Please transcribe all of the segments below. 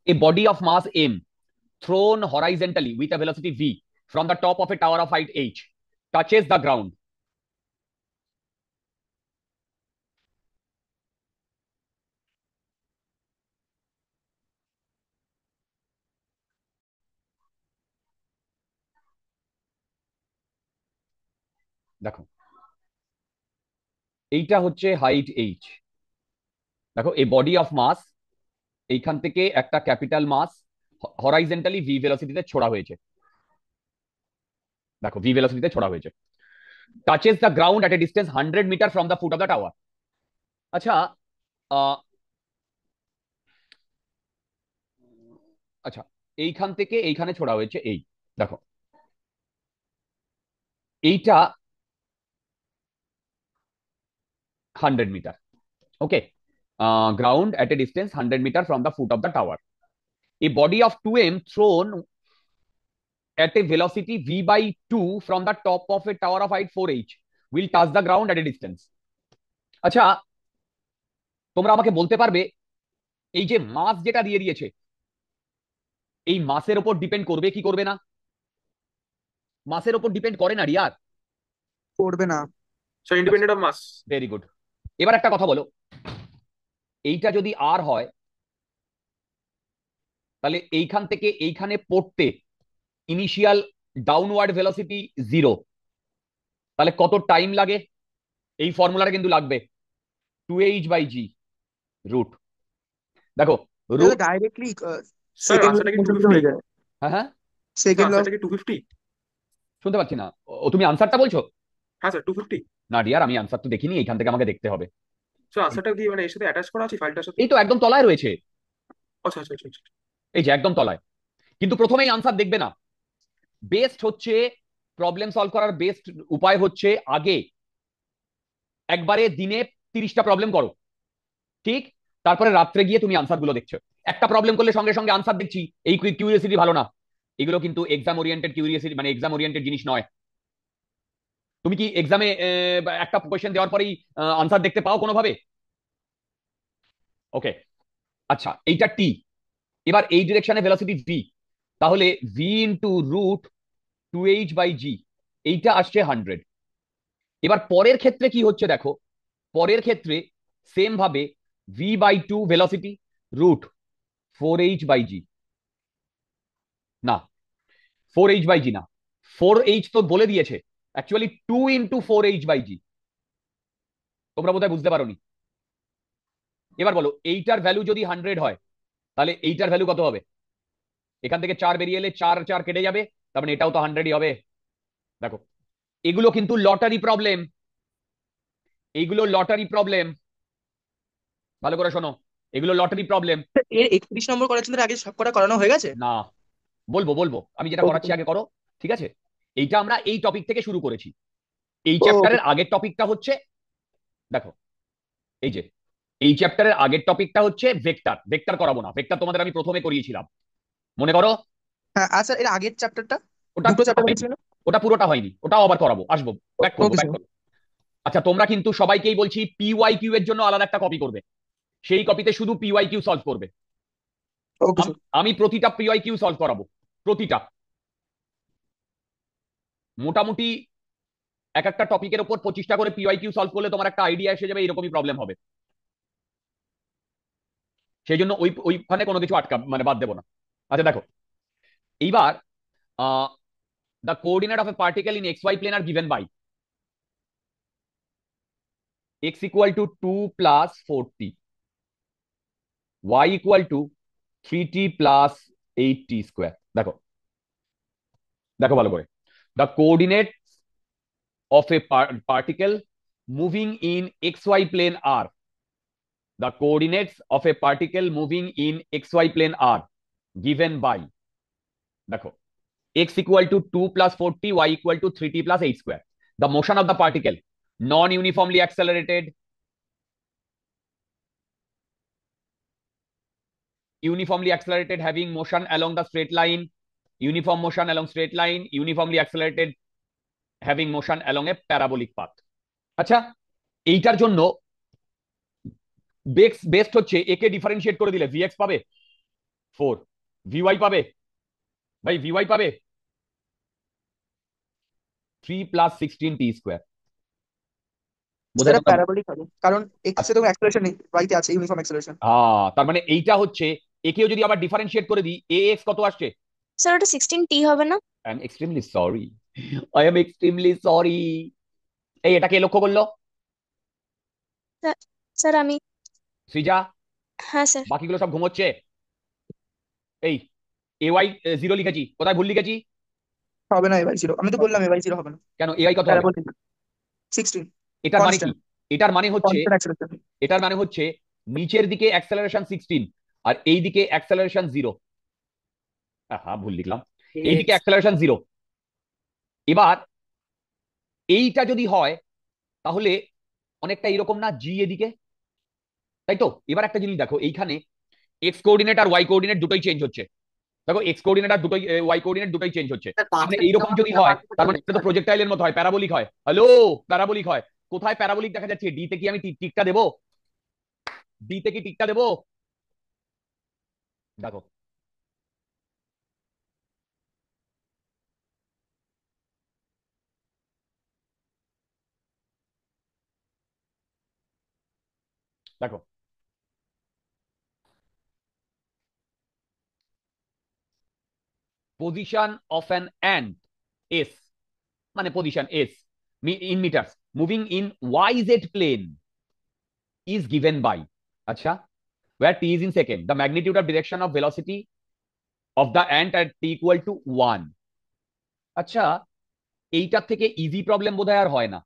A body of mass m thrown horizontally with a velocity v from the top of a tower of height h touches the ground. দেখো, এইটা হচ্ছে height H. দেখো, এই body of mass এইখান থেকে একটা capital mass horizontally v ভেলোসিটিতে ছোড়া হয়েছে। দেখো, ভি ভেলোসিটিতে ছোড়া হয়েছে, touches the ground at a distance 100 metre from the foot of the tower. আচ্ছা, আহ, আচ্ছা, এইখান থেকে এইখানে ছোড়া হয়েছে এই। দেখো, এইটা 100 metre. Okay, ground at a distance 100 meters from the foot of the tower. A body of 2m thrown at a velocity v by 2 from the top of a tower of height 4h will touch the ground at a distance. আচ্ছা, তোমরা আমাকে বলতে পারবে এই যে মাস যেটা দিয়ে দিয়েছে, এই মাসের উপর ডিপেন্ড করবে কি করবে না? মাসের উপর ডিপেন্ড করে না রিয়ার। করবে না। So independent of mass. Very good. এবার একটা কথা বলো, এইটা যদি আর হয় তাহলে এইখান থেকে এইখানে পড়তে ইনিশিয়াল ডাউনওয়ার্ড ভেলোসিটি 0, তাহলে কত টাইম লাগে? এই ফর্মুলাটা কিন্তু লাগবে, 2h/g রুট। দেখো, root, directly Sir, second answer টা কি হয়ে 250? যায়। হ্যাঁ হ্যাঁ, Sir, সেকেন্ড ল। answer টা কি 250? শুনতে পাচ্ছি না। ও, তুমি আনসারটা বলছো? হ্যাঁ স্যার 250। না ডিয়ার, আমি আনসার তো দেখিনি, এইখান থেকে আমাকে দেখতে হবে। সো আনসারটা কি মানে এর সাথে অ্যাটাচ করা আছে ফাইলটার সাথে? এই তো একদম তলায় রয়েছে, আচ্ছা আচ্ছা আচ্ছা আচ্ছা। এই যে একদম তলায়। কিন্তু প্রথমেই আনসার দেখবে না। বেস্ট হচ্ছে, প্রবলেম সলভ করার বেস্ট উপায় হচ্ছে আগে একবারে দিনে 30টা প্রবলেম করো, ঠিক? তারপরে রাত্রে গিয়ে তুমি আনসার গুলো দেখছো। একটা প্রবলেম করলে সঙ্গে সঙ্গে আনসার দেখছি, এই কিউরিয়াসিটি ভালো না। এগুলো কিন্তু এক্সাম ওরিয়েন্টেড কিউরিয়াসিটি, মানে এক্সাম ওরিয়েন্টেড জিনিস নয়। তুমি কি এক্সামে একটা কোয়েশ্চেন দেওয়ার পরেই আনসার দেখতে পাও কোনোভাবে? ওকে, আচ্ছা, এইটা টি। এবার এই ডিরেকশনে ভেলোসিটি ভি, তাহলে ভি ইন্টু রুট 2h/g, এইটা আসছে 100। এবার পরের ক্ষেত্রে কি হচ্ছে দেখো, পরের ক্ষেত্রে সেম ভাবে v/2 ভেলোসিটি রুট 4h/g, না 4h/g না, 4h তো বলে দিয়েছে, অ্যাকচুয়ালি 2 × 4h/g। তোমরা বোধহয় বুঝতে পারোনি। এবার বলো, এইটার ভ্যালু যদি 100 হয় তাহলে এইটার ভ্যালু কত হবে? এখান থেকে 4 বেরিয়ে এলে 4 4 কেটে যাবে, তার মানে এটাও তো 100ই হবে। দেখো, এগুলো কিন্তু লটারি প্রবলেম, এইগুলো লটারি প্রবলেম, ভালো করে শোনো, এগুলো লটারি প্রবলেম। এর 31 নম্বর করার জন্য আগে সব কটা করানো হয়ে গেছে। না, বলবো বলবো, আমি যেটা ওকে করাচ্ছি আগে করো, ঠিক আছে? এইটা আমরা এই টপিক থেকে শুরু করেছি। এই ওকে। চ্যাপ্টারের আগের টপিকটা হচ্ছে, দেখো, এই যে এই চ্যাপ্টারের আগের টপিকটা হচ্ছে ভেক্টর। ভেক্টর করাবো না, ভেক্টর তোমাদের আমি প্রথমে করিয়েছিলাম, মনে করো? হ্যাঁ আচ্ছা, এর আগের চ্যাপ্টারটা ওটা দুটো পুরোটা চ্যাপ্টার হয়নি, ছিল। ওটা পুরোটা হয়নি, ওটাও আবার করাবো, আসবো, ব্যাক করবো ওকে ব্যাক স্যার। করবো। আচ্ছা, তোমরা কিন্তু সবাইকেই বলছি পিওয়াই কিউ এর জন্য আলাদা একটা কপি করবে, সেই কপিতে শুধু পিওয়াই কিউ সলভ করবে। Okay sir. আমি প্রতিটা পিওয়াই কিউ সলভ করাবো, প্রতিটা। মোটামুটি এক একটা টপিকের উপর 25টা করে পিওয়াই কিউ সলভ করলে তোমার একটা আইডিয়া এসে যাবে এরকমই প্রবলেম হবে। সেই জন্য ওইখানে কোনো কিছু আটকা মানে বাদ দেবো না। আচ্ছা দেখো, এইবার the coordinate of a particle in xy plane are given by x equal to 2 plus 4t, y equal to 3t plus 8t square. দেখো, দেখো ভালো করে, the coordinates of a particle moving in xy plane are, the coordinates of a particle moving in xy plane are given by, দেখো, x equal to 2 plus 4t, y equal to 3t plus 8 square. The motion of the particle non-uniformly accelerated, uniformly accelerated having motion along the straight line, uniform motion along straight line, uniformly accelerated having motion along a parabolic path. আচ্ছা, এইটার জন্য best হচ্ছে একে differentiate করে দিলে VX পাবে। 4 VY পাবে ভাই, ভিওয়াই পাবে 3 + 16t²। বোঝায় সেটা তোমরা? প্যারাবোলিক হবে, কারণ এক্স এ আচ্ছা, তো অ্যাক্সেলারেশন নেই, ওয়াইতে আছে ইউনিফর্ম অ্যাক্সেলারেশন। তার মানে এইটা হচ্ছে, একেও যদি আবার ডিফারেন্সিয়েট করে দিই, এ এক্স কত আসছে? স্যার ওটা 16t হবে না? I am extremely sorry, I am extremely sorry. এই এটাকে লক্ষ্য করলো স্যার স্যার আমি সৃজা, হ্যাঁ স্যার। বাকিগুলো সব ঘুমোচ্ছে। এই এ ওয়াই 0 লিখেছি, কোথায় ভুল লিখেছি? হবে না এবার জিরো, আমি তো বললাম এবার জিরো হবে না। কেন এ ওয়াই কত হবে? প্যারাবোলিক 16 এটার মানে কি? কনস্ট্যান্ট, এটার মানে হচ্ছে, কনস্ট্যান্ট অ্যাক্সেলারেশন। এটার মানে হচ্ছে নিচের দিকে অ্যাক্সেলারেশন 16 আর এই দিকে অ্যাক্সেলারেশন 0। হ্যাঁ, ভুল লিখলাম। এইদিকে অ্যাক্সেলারেশন 0। এবার এইটা যদি হয় তাহলে অনেকটা এরকম না, জি এদিকে, তাই তো? এবার একটা জিনিস দেখো, এইখানে এক্স কোঅর্ডিনেট আর ওয়াই কোঅর্ডিনেট দুটোই চেঞ্জ হচ্ছে। দেখো এক্স কোঅর্ডিনেট আর দুটোই, ওয়াই কোঅর্ডিনেট দুটোই চেঞ্জ হচ্ছে। মানে এইরকম যদি হয় তার মানে এটা তো প্রজেক্টাইলের মতো হয়, প্যারাবোলিক হয়। হ্যালো, প্যারাবোলিক হয়। কোথায় প্যারাবোলিক দেখা যাচ্ছে? ডি তে কি আমি টিকটা দেবো? ডি তে কি টিকটা দেবো? দেখো, দেখো position of an ant s, মানে position s in meters moving in yz plane is given by, আচ্ছা, where t is in second, the magnitude of direction of velocity of the ant at t equal to 1। আচ্ছা, এইটার থেকে easy problem বোধহয় আর হয় না।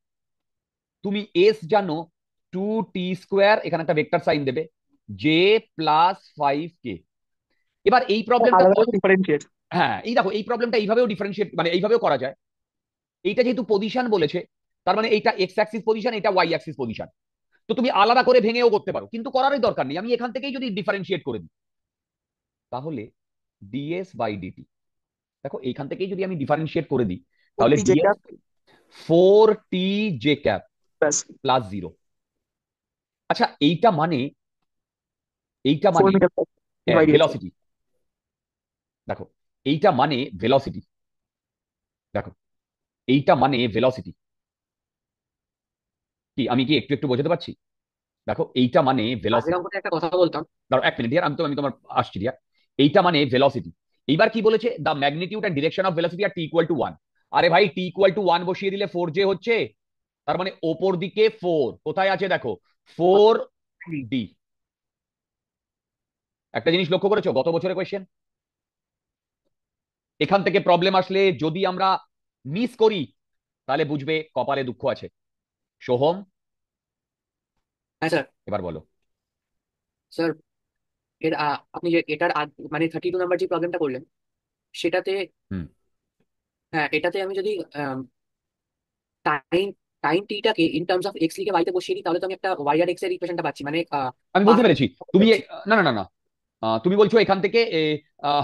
তুমি S জানো 2t², এখানে একটা ভেক্টর সাইন দেবে, জে প্লাস 5k। এবার এই প্রবলেমটা আলাদা সলভ, করে ডিফারেন্সিয়েট। হ্যাঁ এই দেখো এই প্রবলেমটা এইভাবেও ডিফারেন্সিয়েট, মানে এইভাবেও করা যায়। এইটা যেহেতু পজিশন বলেছে, তার মানে এইটা এক্স অ্যাক্সিস পজিশন, এটা ওয়াই অ্যাক্সিস পজিশন। তো তুমি আলাদা করে ভেঙেও করতে পারো, কিন্তু করারই দরকার নেই। আমি এখান থেকেই যদি ডিফারেন্সিয়েট করে দিই তাহলে ডিএস বাই ডিটি, দেখো এইখান থেকেই যদি আমি ডিফারেন্সিয়েট করে দিই তাহলে ওটি যে ds cap 4t j cap plus plus 0। আচ্ছা, এইটা মানে, এইটা 4 মানে metre plus divide dx. Velocity. দেখো এইটা মানে ভেলোসিটি, দেখো এইটা মানে ভেলোসিটি। কি আমি কি একটু একটু বোঝাতে পারছি? দেখো এইটা মানে আগের ভেলোসিটি। অঙ্কতে একটা কথা বলতাম। দাঁড়াও 1 মিনিট ইয়ার, আমি তোমার আসছি ইয়ার। এইটা মানে ভেলোসিটি। এইবার কি বলেছে? The magnitude and direction of velocity আর টি ইকুয়াল টু 1। আরে ভাই, টি ইকুয়াল টু 1 বসিয়ে দিলে 4j হচ্ছে। তার মানে ওপর দিকে 4 কোথায় আছে দেখো, 4d। একটা জিনিস লক্ষ্য করেছো গত বছরের কোয়েশ্চেন? এখান থেকে প্রবলেম আসলে যদি আমরা মিস করি তাহলে বুঝবে কপালে দুঃখ আছে। সোহম, হ্যাঁ স্যার। এবার বলো। স্যার আপনি যে এটার মানে 32 নাম্বার যে প্রবলেমটা করলেন সেটাতে, হুম, হ্যাঁ এটাতে আমি যদি টাইম টাইম টিটাকে ইন টার্মস অফ এক্স লিখে ওয়াইতে বসিয়ে দিই তাহলে তো আমি একটা ওয়াই আর এক্স এর ইকুয়েশনটা পাচ্ছি, মানে আমি বুঝতে পাস্ট পেরেছি। তুমি না না না না, তুমি বলছো এখান থেকে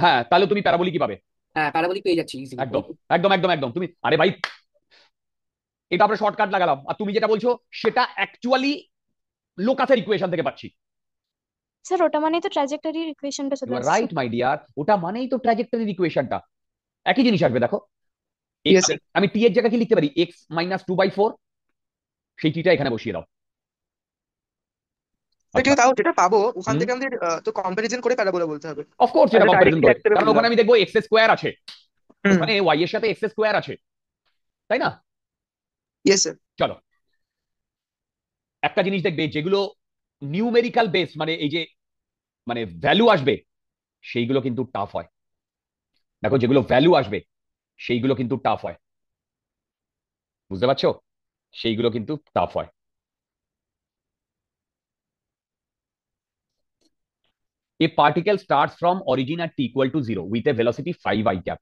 হ্যাঁ, তাহলে তুমি প্যারাবোলিক কি পাবে? হ্যাঁ প্যারাবোলিক পেয়ে যাচ্ছি ইজিলি। একদম একদম একদম একদম। তুমি, আরে ভাই, এটা আমরা শর্টকাট লাগালাম। আর তুমি যেটা বলছো সেটা অ্যাকচুয়ালি লোকাসের ইকুয়েশন থেকে পাচ্ছি। স্যার ওটা মানেই তো ট্র্যাজেক্টরির ইকুয়েশনটা ইউ চলে আর আসছে। রাইট মাই ডিয়ার, ওটা মানেই তো ট্র্যাজেক্টরির ইকুয়েশনটা। একই জিনিস আসবে দেখো। ইয়েস আমি স্যার। আমি টি এর জায়গায় কি লিখতে পারি? x - 2/4, সেই টিটা এখানে বসিয়ে দাও। আচ্ছা, কিন্তু তাও যেটা পাবো ওখান হুম, থেকে আমাদের তো কম্পারিজন করে প্যারাবোলা বলতে হবে। অফকোর্স এটা তাহলে কম্পারিজন ডাইরেক্টলি করে, এক থেকে কারণ বললাম। ওখানে আমি দেখবো এক্স স্কোয়ার আছে, হুম। ওখানে ওয়াই এর সাথে এক্স স্কোয়ার আছে, তাই না? Yes sir. চলো, একটা জিনিস দেখবে যেগুলো নিউমেরিক্যাল বেস, মানে এই যে মানে ভ্যালু আসবে, সেইগুলো কিন্তু টাফ হয়। দেখো যেগুলো ভ্যালু আসবে সেইগুলো কিন্তু টাফ হয়, বুঝতে পারছো? সেইগুলো কিন্তু টাফ হয়। A particle starts from origin at t equal to 0 with a velocity 5 I cap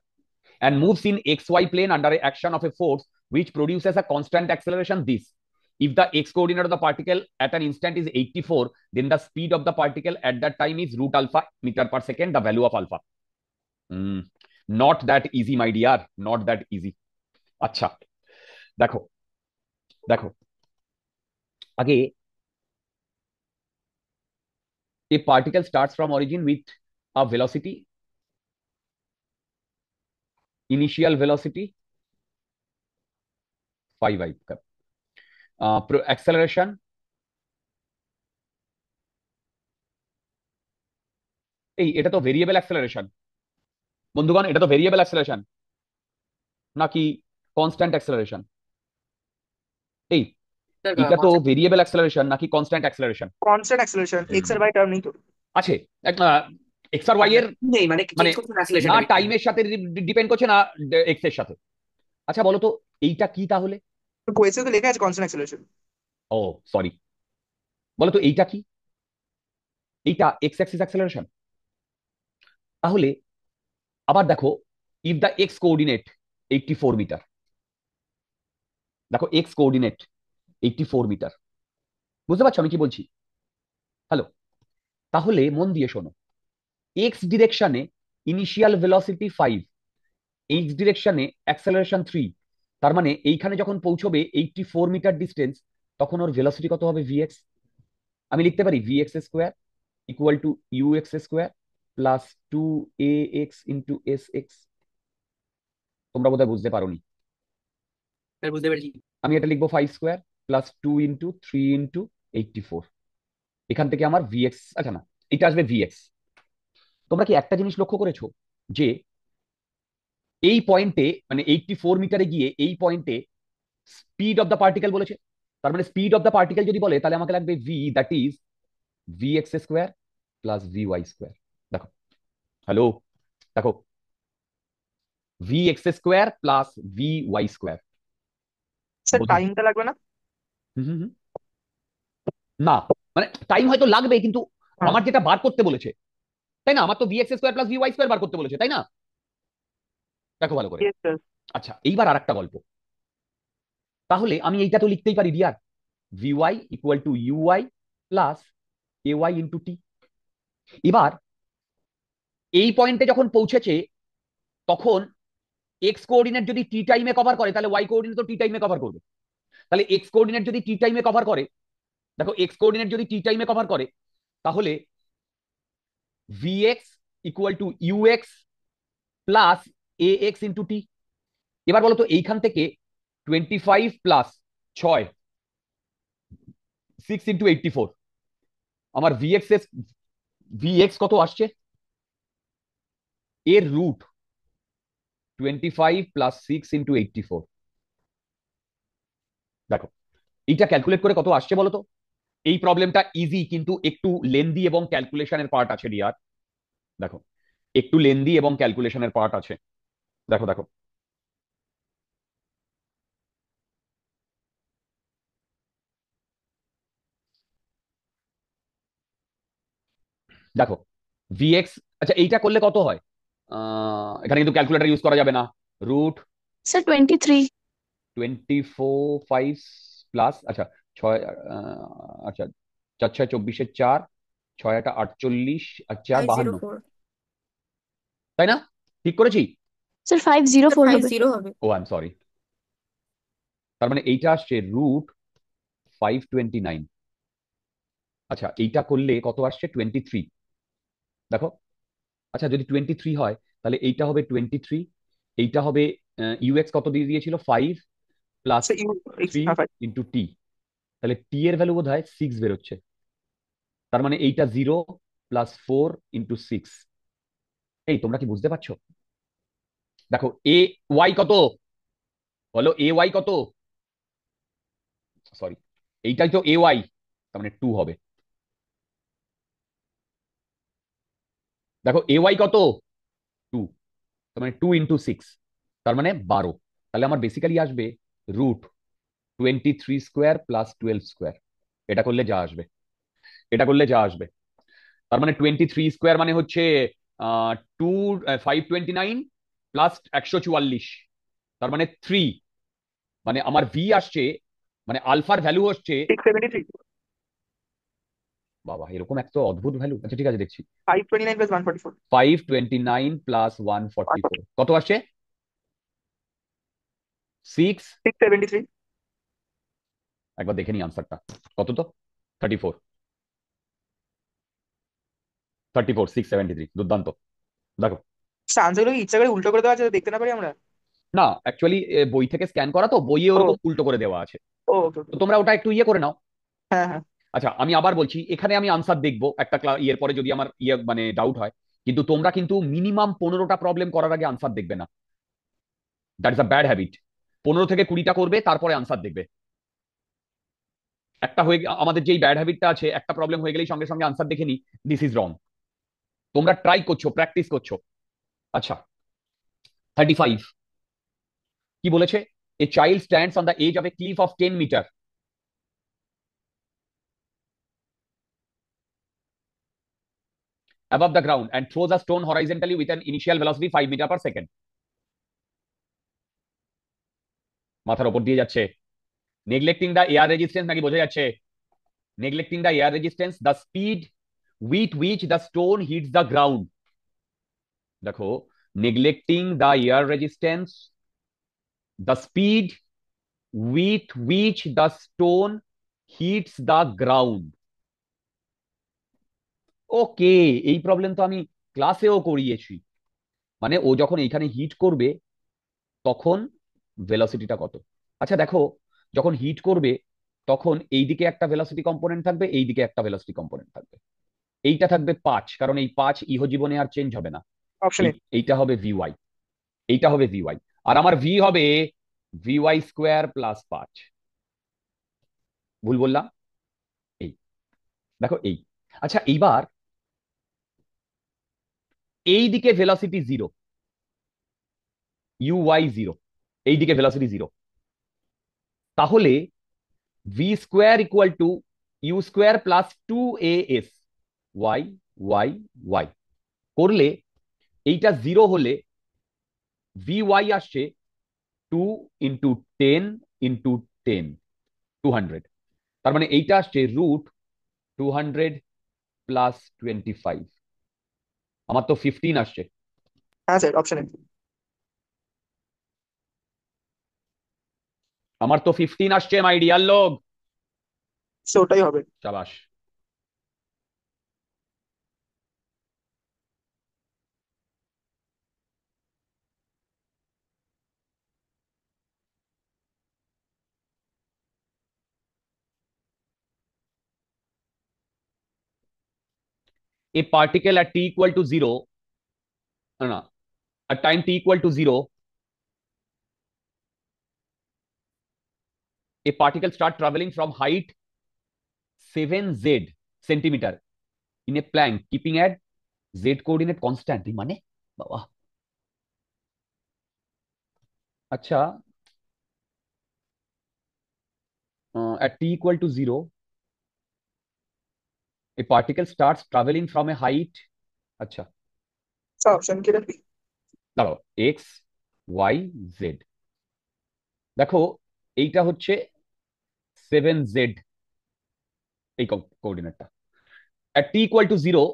and moves in xy plane under action of a force which produces a constant acceleration this. If the x coordinate of the particle at an instant is 84, then the speed of the particle at that time is root alpha meter per second, the value of alpha. Not that easy, my dear, not that easy. আচ্ছা, দেখো দেখো আগে, a particle starts from origin with a velocity, initial velocity 5i, acceleration এটা তো variable acceleration বন্ধুগণ, এটা তো variable acceleration নাকি কনস্ট্যান্ট অ্যাক্সেলারেশন? এই স্যার এটা তো কনস্ট্যান্ট ভেরিয়েবল অ্যাক্সেলারেশন নাকি constant acceleration constant acceleration, x এর বাই টার্ম নেই তো। আছে? এক্স আর ওয়াই এর নেই, মানে মানে চেঞ্জ করছেন না অ্যাক্সিলারেশনটা বেশি। টাইমের সাথে ডিপেন্ড করছে না এক্স এর সাথে। আচ্ছা বলো তো এইটা কি তাহলে? কোয়েসে তো লেখা আছে কনস্ট্যান্ট অ্যাক্সেলারেশন। ও সরি, বলো তো এইটা কি? এইটা এক্স অ্যাক্সিস অ্যাক্সেলারেশন। তাহলে আবার দেখো, if the x coordinate 84 metre, দেখো এক্স কোঅর্ডিনেট 84 মিটার, বুঝতে পারছো আমি কি বলছি? হ্যালো, তাহলে মন দিয়ে শোনো, এক্স ডিরেকশনে ইনিশিয়াল ভেলোসিটি 5, এইচ ডিরেকশনে অ্যাক্সেলারেশন 3, তার মানে এইখানে যখন পৌঁছবে 84 মিটার ডিস্টেন্স, তখন ওর ভেলোসিটি কত হবে? ভিএক্স। আমি লিখতে পারি VX square equal to UX square plus 2ax into S x. তোমরা বোধহয় বুঝতে পারোনি। স্যার বুঝতে পেরেছি। আমি এটা লিখবো 5 স্কোয়ার প্লাস 2 ইন্টু 3 ইন্টু 84। এখান থেকে আমার ভিএক্স, আচ্ছা না, এটা আসবে ভিএক্স। তোমরা কি একটা জিনিস লক্ষ্য করেছো যে এই পয়েন্টে মানে 84 মিটারে গিয়ে এই পয়েন্টে স্পিড অফ দ্য পার্টিকেল বলেছে? তার মানে স্পিড অফ দ্য পার্টিকেল যদি বলে তাহলে আমাকে লাগবে v, that is v x square plus v y square. দেখো, হ্যালো, দেখো, v x square plus v y square. Sir টাইমটা লাগবে না? না, মানে টাইম হয়তো লাগবে, কিন্তু হ্যাঁ। আমার যেটা বার করতে বলেছে, তাই না? আমার তো v x square plus v y square বার করতে বলেছে, তাই না? দেখো ভালো করে। Yes sir. আচ্ছা, এইবার আর একটা গল্প। তাহলে আমি এইটা তো লিখতেই পারি dear, v y equal to u y plus a y into t. এবার এই পয়েন্টে যখন পৌঁছেছে তখন এক্স কোঅর্ডিনেট যদি টি টাইমে কভার করে তাহলে ওয়াই কোঅর্ডিনেট তো টি টাইমে কভার করবে। তাহলে এক্স কোঅর্ডিনেট যদি টি টাইমে কভার করে, দেখো এক্স কোঅর্ডিনেট যদি টি টাইমে কভার করে, তাহলে v x equal to u x plus a x into t. এবার বলো তো এইখান থেকে 25 প্লাস 6, 6 ইন্টু 84, আমার ভিএক্স কত আসছে? এর রুট 25 প্লাস 6 ইন্টু 84। দেখো এইটা ক্যালকুলেট করে কত আসছে বলো তো? এই প্রবলেমটা ইজি, কিন্তু একটু লেন্দি এবং ক্যালকুলেশনের পার্ট আছে ডিয়ার। দেখো, একটু লেন্দি এবং ক্যালকুলেশনের পার্ট আছে। দেখো দেখো, দেখো ভিএক্স, আচ্ছা এইটা করলে কত হয়? এখানে কিন্তু ক্যালকুলেটর ইউজ করা যাবে না। Root sir 23। 24 5 প্লাস, আচ্ছা 6, আচ্ছা 4 6 24 4, 6 8 48 আর 4 52, 504। তাই না? ঠিক করেছি? স্যার স্যার 504 হবে। 50 হবে। ও আই এম সরি। তার মানে এইটা আসছে রুট 529। আচ্ছা এইটা করলে কত আসছে? 23। দেখো, আচ্ছা যদি 23 হয় তাহলে এইটা হবে 23, এইটা হবে ইউএক্স কত দিয়ে দিয়েছিল? 5 প্লাস স্যার ইউ এক্স, 3 হ্যাঁ ফাইভ। Into T. তাহলে টি এর ভ্যালু বোধ হয় 6 বেরোচ্ছে। তার মানে এইটা 0 প্লাস 4 ইন্টু 6। এই তোমরা কি বুঝতে পারছো? দেখো এ ওয়াই কত, বলো এ ওয়াই কত? সরি, এইটাই তো এ ওয়াই, তার মানে 2 হবে। দেখো এ ওয়াই কত? 2, তার মানে 2 ইন্টু 6, তার মানে 12। তাহলে আমার বেসিক্যালি আসবে রুট 23 স্কোয়ার প্লাস 12 স্কোয়ার। এটা করলে যা আসবে, এটা করলে যা আসবে, তার মানে 23 স্কোয়ার মানে হচ্ছে 529 প্লাস 144, তার মানে 3, মানে আমার ভি আসছে, মানে আলফার ভ্যালু হচ্ছে, 673। বাবা এরকম একটা অদ্ভুত ভ্যালু। আচ্ছা ঠিক আছে দেখছি, 529 প্লাস 144। 529 প্লাস 144 কত আসছে? 6, 673। একবার দেখে নি আনসারটা কত তো? 34। 34,673, দুর্দান্ত। দেখো, আনসার গুলো ইচ্ছা করে উল্টো করে দেওয়া আছে যাতে দেখতে না পারি আমরা। না অ্যাকচুয়ালি বই থেকে স্ক্যান করা তো, বইয়ে ও ওরকম উল্টো করে দেওয়া আছে। ও ওকে তো ওকে। তোমরা ওটা একটু ইয়ে করে নাও। হ্যাঁ হ্যাঁ। আচ্ছা আমি আবার বলছি, এখানে আমি আনসার দেখবো একটা ইয়ের পরে যদি আমার ইয়ে মানে ডাউট হয়, কিন্তু তোমরা কিন্তু মিনিমাম 15টা প্রবলেম করার আগে আনসার দেখবে না। That is a bad habit. 15 থেকে 20টা করবে, তারপরে আনসার দেখবে। একটা হয়ে আমাদের যেই ব্যাড হ্যাবিটটা আছে, একটা প্রবলেম হয়ে গেলেই সঙ্গে সঙ্গে আনসার দেখে নি, দিস ইজ রং। তোমরা ট্রাই করছো, প্র্যাকটিস করছো। আচ্ছা 35 কি বলেছে? A child stands on the edge of a cliff of 10 metre above the ground and throws a stone horizontally with an initial velocity 5 meter per second. মাথার উপর দিয়ে যাচ্ছে। নেগলেক্টিং দ্য এয়ার রেজিস্ট্যান্স নাকি বোঝা যাচ্ছে? Neglecting the air resistance, the speed with which the stone hits the ground. দেখো, neglecting the air resistance, the speed with which the stone hits the ground. ওকে, এই problem তো আমি ক্লাসেও করিয়েছি। মানে ও যখন এইখানে হিট করবে তখন ভেলোসিটিটা কত। আচ্ছা দেখো, যখন হিট করবে তখন এইদিকে একটা ভেলোসিটি কম্পোনেন্ট থাকবে, এইদিকে একটা ভেলোসিটি কম্পোনেন্ট থাকবে। এইটা থাকবে 5, কারণ এই 5 ইহজীবনে আর চেঞ্জ হবে না। Option A. এইটা হবে ভিওয়াই, এইটা হবে ভিওয়াই, আর আমার ভি হবে ভিওয়াই স্কোয়ার প্লাস 5। ভুল বললাম? এই দেখো এই। আচ্ছা এইবার এই দিকে ভেলোসিটি 0, ইউওয়াই 0, এইদিকে ভেলোসিটি 0, তাহলে v square equal to u square plus 2as y y y করলে এইটা 0 হলে ভিওয়াই আসছে 2 × 10 × 10, 200। তার মানে এইটা আসছে √200 প্লাস 25। আমার তো 15 আসছে। হ্যাঁ স্যার অপশন এ। আমার তো 15 আসছে মাই ডিয়ার লোক। সো ওটাই হবে। শাবাশ। A particle at t equal to 0, না, at time t equal to 0, a particle start traveling from height 7z centimeter in a plank keeping at z coordinate constant. মানে বাবা, আচ্ছা at t equal to 0, a particle starts traveling from a height, আচ্ছা sir option কি রাখবি? দাঁড়াও, x Y Z. দেখো এইটা হচ্ছে 7z, এই কোঅর্ডিনেটটা। at t equal to 0,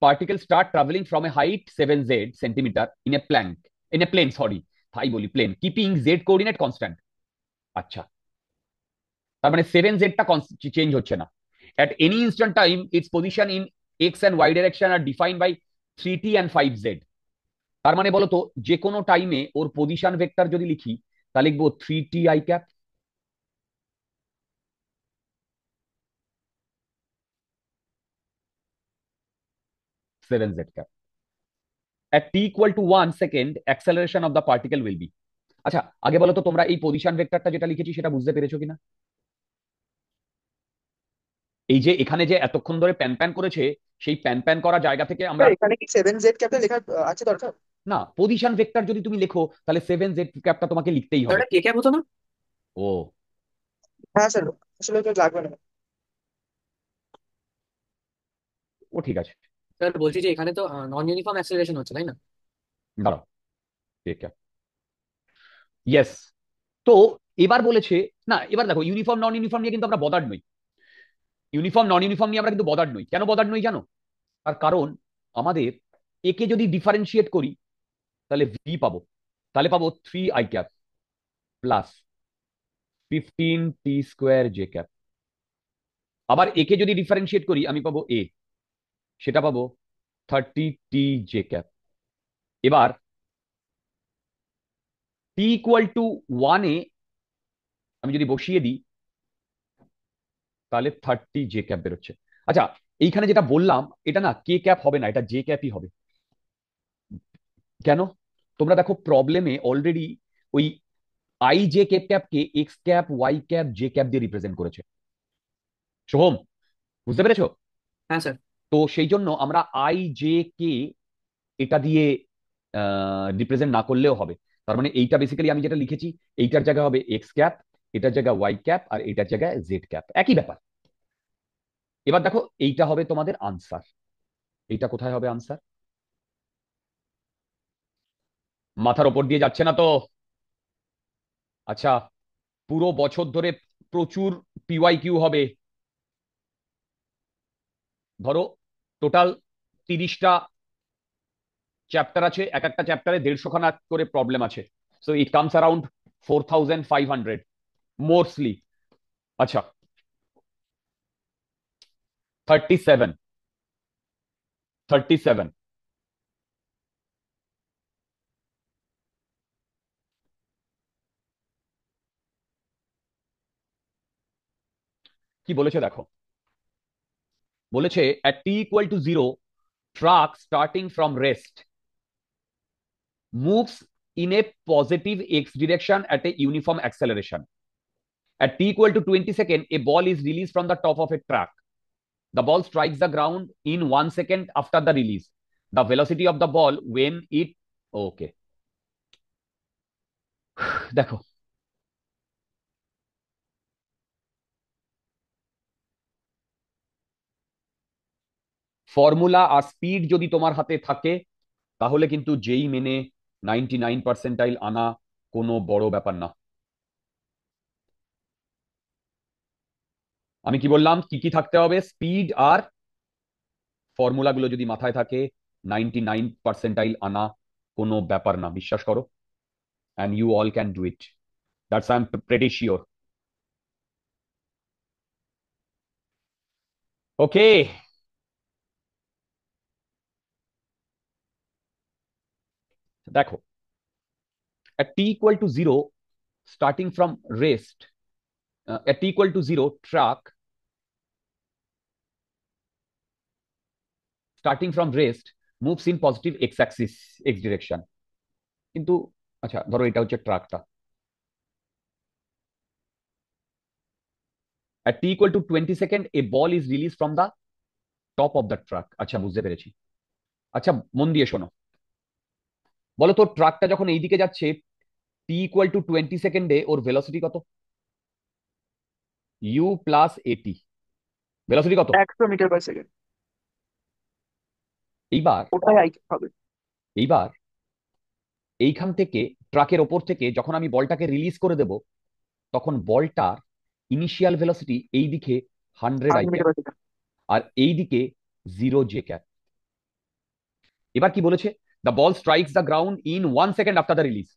particle start traveling from a height 7z centimeter in a plane, sorry, তাই বলি plane, keeping z coordinate constant। আচ্ছা, তার মানে 7z টা চেঞ্জ হচ্ছে না। at any instant time its position in x and y direction are defined by 3t and 5z। তার মানে বলতো যে কোনো টাইমে ওর পজিশন ভেক্টর যদি লিখি, তাহলে লিখবো 3t i cap, 7z cap. at t equal to 1 second acceleration of the particle will be। আচ্ছা আগে বলো তো তোমরা এই পজিশন ভেক্টরটা যেটা লিখেছি সেটা বুঝতে পেরেছো কিনা? এই যে এখানে যে এতক্ষণ ধরে প্যান প্যান করেছে, সেই প্যান প্যান করা জায়গা থেকে আমরা, স্যার এখানে কি 7Z ক্যাপিটাল লেখা আছে দরকার? না পজিশন ভেক্টর যদি তুমি লেখো তাহলে 7z ক্যাপটা তোমাকে লিখতেই হবে। ওটা কে ক্যাপ হতো না? ও হ্যাঁ স্যার, আসলে ওটা লাগবে না। ও ঠিক আছে, স্যার বলছি যে এখানে তো নন ইউনিফর্ম অ্যাক্সেলারেশন হচ্ছে, তাই না? দাঁড়াও, ঠিক আছে, ইয়েস। তো এবার বলেছে, না এবার দেখো ইউনিফর্ম নন ইউনিফর্ম নিয়ে কিন্তু আমরা বদার্ড নই। ইউনিফর্ম নন ইউনিফর্ম নিয়ে আমরা কিন্তু বদার্ড নই। কেন বদার্ড নই জানো? তার কারণ আমাদের একে যদি ডিফারেন্সিয়েট করি তাহলে ভি পাবো, তাহলে পাবো 3i cap plus 15t square J cap. আবার একে যদি ডিফারেন্সিয়েট করি আমি পাবো এ সেটা পাবো 30 t j cap। এবার t = 1 এ আমি যদি বসিয়ে দিই তাহলে 30 j cap বেরোচ্ছে। আচ্ছা, এইখানে যেটা বললাম এটা না কে ক্যাপ হবে না, এটা জে ক্যাপই হবে। কেন? তোমরা দেখো প্রবলেমে অলরেডি ওই আই জে ক্যাপকে x cap y cap j cap দিয়ে রিপ্রেজেন্ট করেছে। সোহম, বুঝতে পেরেছো? হ্যাঁ স্যার। তো সেই জন্য আমরা আই জে কে এটা দিয়ে রিপ্রেজেন্ট না করলেও হবে। তার মানে এইটা বেসিক্যালি আমি যেটা লিখেছি, এইটার জায়গায় হবে এক্স ক্যাপ, এটার জায়গায় ওয়াই ক্যাপ, আর এটার জায়গায় জেড ক্যাপ, একই ব্যাপার। এবার দেখো এইটা হবে তোমাদের আনসার। এইটা কোথায় হবে আনসার? মাথার ওপর দিয়ে যাচ্ছে না তো? আচ্ছা, পুরো বছর ধরে প্রচুর পিওয়াই কিউ হবে। ধরো টোটাল 30টা চ্যাপ্টার আছে, এক একটা চ্যাপ্টারে 150খানা করে প্রবলেম আছে। So it comes around 4500 mostly. আচ্ছা, 37, 37। কি বলেছে দেখো, বলেছে at t = 0 truck starting from rest moves in a positive x direction at a uniform acceleration. At t = 20 seconds, a ball is released from the top of a truck. The ball strikes the ground in 1 second after the release. The velocity of the ball when it okay দেখো, formula আর speed যদি তোমার হাতে থাকে তাহলে কিন্তু যেই মেনে 99 percentile আনা কোনো বড় ব্যাপার না। আমি কি বললাম, কি কি থাকতে হবে? স্পিড আর ফর্মুলাগুলো যদি মাথায় থাকে 99 পার্সেন্টাইল আনা কোনো ব্যাপার না, বিশ্বাস করো। And you all can do it, that's I am pretty sure. Okay, দেখো at t = 0 starting from rest, at t = 0 truck starting from rest moves in positive x axis x direction। কিন্তু আচ্ছা, ধরো এটা হচ্ছে ট্রাকটা। at t = 20 seconds a ball is released from the top of the truck। আচ্ছা, বুঝতে পেরেছি। আচ্ছা, মন দিয়ে শোনো, বলো তো ট্রাকটা যখন এইদিকে যাচ্ছে t = 20 সেকেন্ডে ওর ভেলোসিটি কত? ইউ প্লাস এটি, ভেলোসিটি কত? 100 মিটার/সেকেন্ড। এইবার ওটাই আই হবে। এইবার এইখান থেকে ট্রাকের ওপর থেকে যখন আমি বলটাকে রিলিজ করে দেব তখন বলটার ইনিশিয়াল ভেলোসিটি এই দিকে 100 i 100 ক্যাপ মিটার/সেকেন্ড। আর এই দিকে 0 j ক্যাপ। এবার কি বলেছে? The ball strikes the ground in 1 second after the release.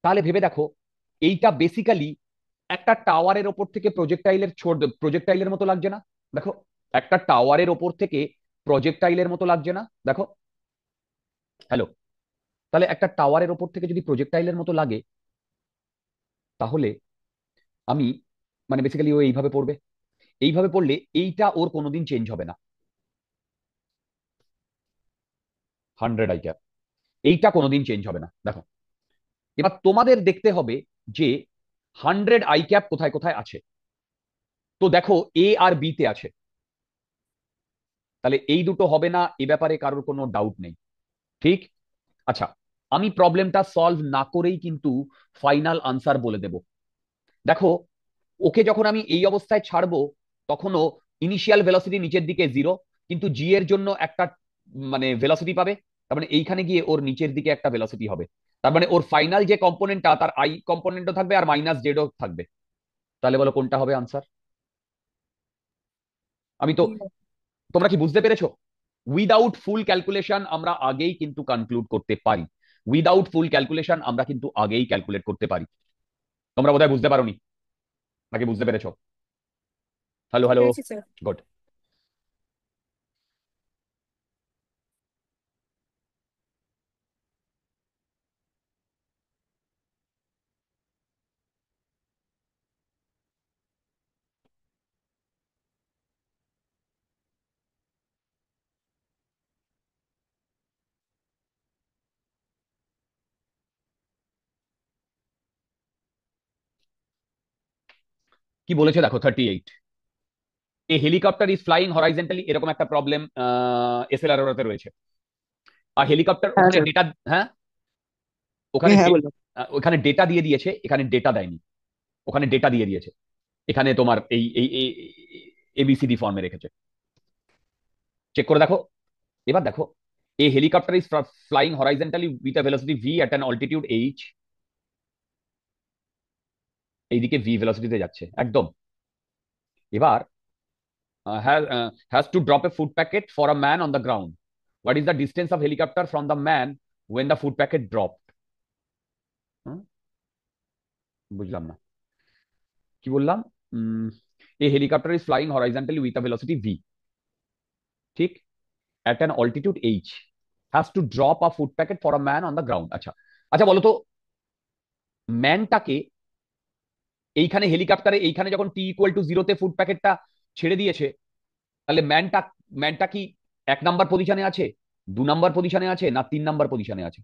তাহলে ভেবে দেখো, এইটা বেসিক্যালি একটা টাওয়ারের ওপর থেকে প্রজেক্টাইলের মতো লাগছে না? দেখো, একটা টাওয়ারের ওপর থেকে প্রজেক্টাইলের মতো লাগছে না? দেখো, হ্যালো, তাহলে একটা টাওয়ারের ওপর থেকে যদি প্রজেক্টাইলের মতো লাগে তাহলে আমি মানে বেসিক্যালি ও এইভাবে পড়বে। এইভাবে পড়লে এইটা ওর কোনোদিন চেঞ্জ হবে না, 100 i ক্যাপ, এইটা কোনোদিন চেঞ্জ হবে না। দেখো, এবার তোমাদের দেখতে হবে যে 100 i ক্যাপ কোথায় কোথায় আছে। তো দেখো এ আর বি তে আছে, তাহলে এই দুটো হবে না, এ ব্যাপারে কারোর কোনো ডাউট নেই, ঠিক? আচ্ছা, আমি প্রবলেমটা সলভ না করেই কিন্তু ফাইনাল আনসার বলে দেব। দেখো, ওকে যখন আমি এই অবস্থায় ছাড়বো তখনও ইনিশিয়াল ভেলোসিটি নিচের দিকে 0, কিন্তু জি এর জন্য একটা মানে ভেলোসিটি পাবে। তার মানে এইখানে গিয়ে ওর নিচের দিকে একটা ভেলোসিটি হবে। তার মানে ওর ফাইনাল যে কম্পোনেন্টটা তার আই কম্পোনেন্টও থাকবে আর মাইনাস জেডও থাকবে। তাহলে বলো কোনটা হবে আনসার? আমি তো, তোমরা কি বুঝতে পেরেছো? উইদাউট ফুল ক্যালকুলেশন আমরা আগেই কিন্তু কনক্লুড করতে পারি, উইদাউট ফুল ক্যালকুলেশন আমরা কিন্তু আগেই ক্যালকুলেট করতে পারি। তোমরা বোধহয় বুঝতে পারোনি, নাকি বুঝতে পেরেছো? হ্যালো হ্যালো, পেরেছি স্যার। গুড। কি বলেছে দেখো 38, এ হেলিকপ্টার ইজ ফ্লাইং হরাইজন্টালি, এরকম একটা প্রবলেম এসএলআর তে রয়েছে। আর হেলিকপ্টার হ্যাঁ ওখানে স্যার। ডেটা, হ্যাঁ আপনি ওখানে হ্যাঁ বললাম। ওখানে ডেটা দিয়ে দিয়েছে, এখানে ডেটা দেয়নি, ওখানে ডেটা দিয়ে দিয়েছে, এখানে তোমার এই এই এবিসিডি ফর্মে রেখেছে। চেক করে দেখো। এবার দেখো, a helicopter is flying horizontally with a velocity v at an altitude h, এইদিকে ভি ভেলোসিটিতে যাচ্ছে একদম। এবার has to drop a food packet for a man on the ground. What is the distance of helicopter from the man when the food packet dropped? হুম, বুঝলাম না কি বললাম। A helicopter is flying horizontally with a velocity v, ঠিক, at an altitude h, has to drop a food packet for a man on the ground। আচ্ছা, আচ্ছা বলো তো, ম্যানটাকে এইখানে হেলিকপ্টারে এইখানে যখন t=0 তে ফুড প্যাকেটটা ছেড়ে দিয়েছে, তাহলে ম্যানটা ম্যানটা কি 1 নাম্বার পজিশনে আছে, 2 নাম্বার পজিশনে আছে, না 3 নাম্বার পজিশনে আছে?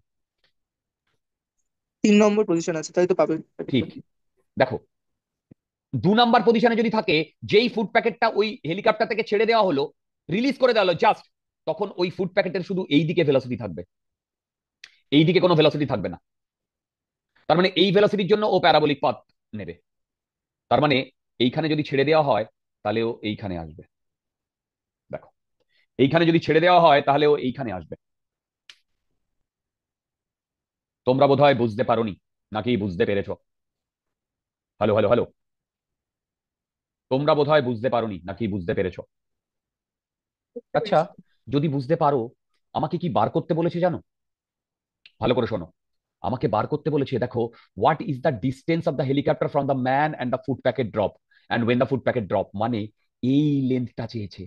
3 নম্বর পজিশন আছে, তাই তো পাবে। ঠিক, দেখো 2 নাম্বার পজিশনে যদি থাকে, যেই ফুড প্যাকেটটা ওই হেলিকপ্টার থেকে ছেড়ে দেওয়া হলো, রিলিজ করে দেওয়া হলো জাস্ট, তখন ওই ফুড প্যাকেটের শুধু এই দিকে ভেলোসিটি থাকবে, এই দিকে কোনো ভেলোসিটি থাকবে না। তার মানে এই ভেলোসিটির জন্য ও প্যারাবোলিক পথ নেবে। তার মানে এইখানে যদি ছেড়ে দেওয়া হয়, তাহলে ও এইখানে আসবে। দেখো, এইখানে যদি ছেড়ে দেওয়া হয়, তাহলে ও এইখানে আসবে। তোমরা বোধহয় বুঝতে পারোনি, নাকি বুঝতে পেরেছো? হ্যালো হ্যালো হ্যালো, তোমরা বোধহয় বুঝতে পারোনি নাকি বুঝতে পেরেছো? আচ্ছা, যদি বুঝতে পারো, আমাকে কি বার করতে বলেছে জানো? ভালো করে শোনো, আমাকে বার করতে বলেছে, দেখো, what is the distance of the helicopter from the man and the food packet drop and when the food packet drop, মানে এই লেন্থটা চেয়েছে,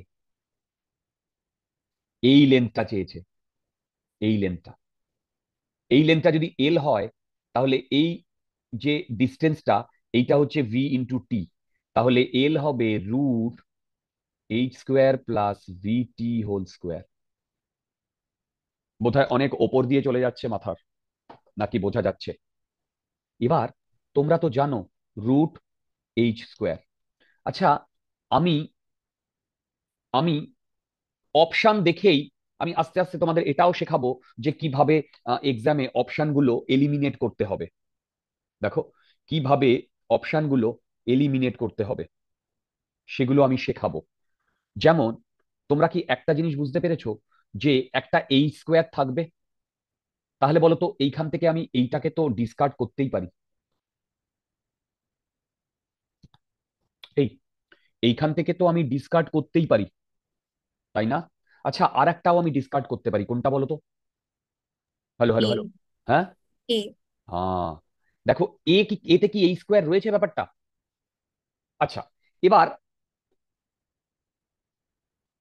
এই লেন্থটা চেয়েছে, এই লেন্থটা, এই লেন্থটা যদি এল হয়, তাহলে এই যে ডিস্টেন্সটা, এইটা হচ্ছে ভি ইন্টু টি, তাহলে এল হবে √h² প্লাস ভিটি হোল স্কোয়ার। বোধহয় অনেক ওপর দিয়ে চলে যাচ্ছে মাথার, নাকি বোঝা যাচ্ছে? এবার তোমরা তো জানো √h²। আচ্ছা, আমি আমি অপশন দেখেই আমি আস্তে আস্তে তোমাদের এটাও শেখাবো যে কিভাবে এক্সামে অপশনগুলো এলিমিনেট করতে হবে। দেখো, কিভাবে অপশনগুলো এলিমিনেট করতে হবে সেগুলো আমি শেখাবো। যেমন, তোমরা কি একটা জিনিস বুঝতে পেরেছো, যে একটা h² থাকবে, তাহলে বলো তো এইখান থেকে আমি এইটাকে তো ডিসকার্ড করতেই পারি, এই এইখান থেকে তো আমি ডিসকার্ড করতেই পারি, তাই না? আচ্ছা, আর একটাও আমি ডিসকার্ড করতে পারি, কোনটা বলো তো? হ্যালো হ্যালো A হ্যালো, হ্যাঁ, A হ্যাঁ, দেখো, এতে কি h² রয়েছে ব্যাপারটা? আচ্ছা, এবার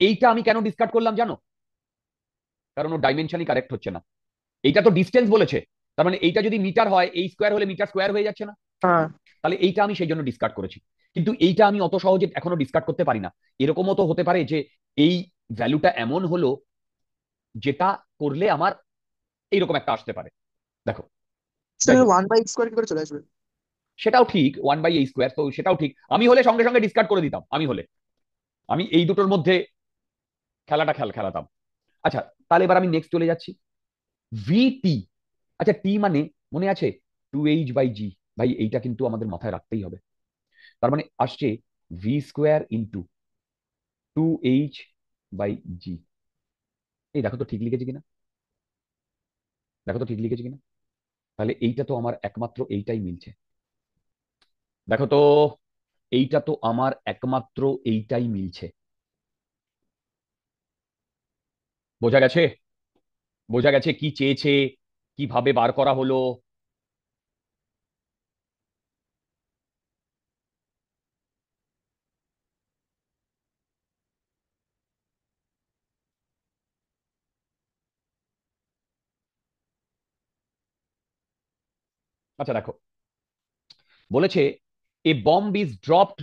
এইটা আমি কেন ডিসকার্ড করলাম জানো? কারণ ও ডাইমেনশনই কারেক্ট হচ্ছে না। এইটা তো ডিস্টেন্স বলেছে, তার মানে এইটা যদি মিটার হয়, h² হলে মিটার স্কোয়ার হয়ে যাচ্ছে না? হ্যাঁ তাহলে এইটা আমি সেই জন্য ডিসকার্ড করেছি। কিন্তু এইটা আমি অত সহজে এখনো ডিসকার্ড করতে পারি না। এরকমও তো হতে পারে যে এই ভ্যালুটা এমন হলো যেটা করলে আমার এইরকম একটা আসতে পারে। দেখো, স্যার, যাই হোক, 1/x² কি করে চলে আসবে? সেটাও ঠিক, 1/a², তো সেটাও ঠিক। আমি হলে সঙ্গে সঙ্গে ডিসকার্ড করে দিতাম, আমি হলে আমি এই দুটোর মধ্যে খেলাটা খেলাতাম। আচ্ছা, তাহলে এবার আমি নেক্সট চলে যাচ্ছি, ভিটি। আচ্ছা, টি মানে মনে আছে 2h/g, ভাই এইটা কিন্তু আমাদের মাথায় রাখতেই হবে। তার মানে আসছে v² ইন্টু 2h/g। এই দেখো তো ঠিক লিখেছি কিনা, দেখো তো ঠিক লিখেছি কিনা। তাহলে এইটা তো আমার একমাত্র এইটাই মিলছে। দেখো তো, এইটা তো আমার একমাত্র এইটাই মিলছে। বোঝা গেছে? বোঝা গেছে কি চেয়েছে, কিভাবে বার করা হলো? আচ্ছা দেখো, বলেছে a bomb is dropped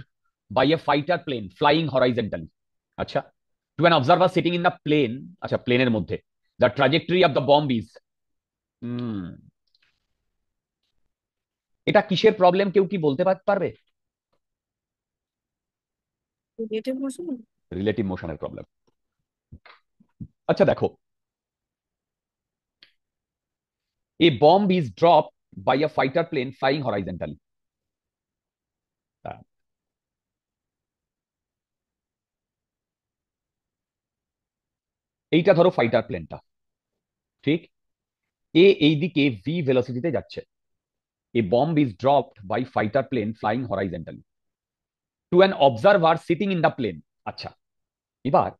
by a fighter plane flying horizontally. আচ্ছা, to an observer sitting in the plane, আচ্ছা প্লেনের মধ্যে, the trajectory of the bomb is, এটা কিসের প্রবলেম কেউ কি বলতে পারবে? Relative motion. রিলেটিভ মোশনের প্রবলেম। আচ্ছা দেখো, a bomb is drop by a fighter plane flying horizontally. এইটা ধরো ফাইটার প্লেনটা, ঠিক? এইদিকে ভি ভেলোসিটিতে যাচ্ছে। A bomb is dropped by fighter plane flying horizontally to an observer sitting in the plane. আচ্ছা, এবার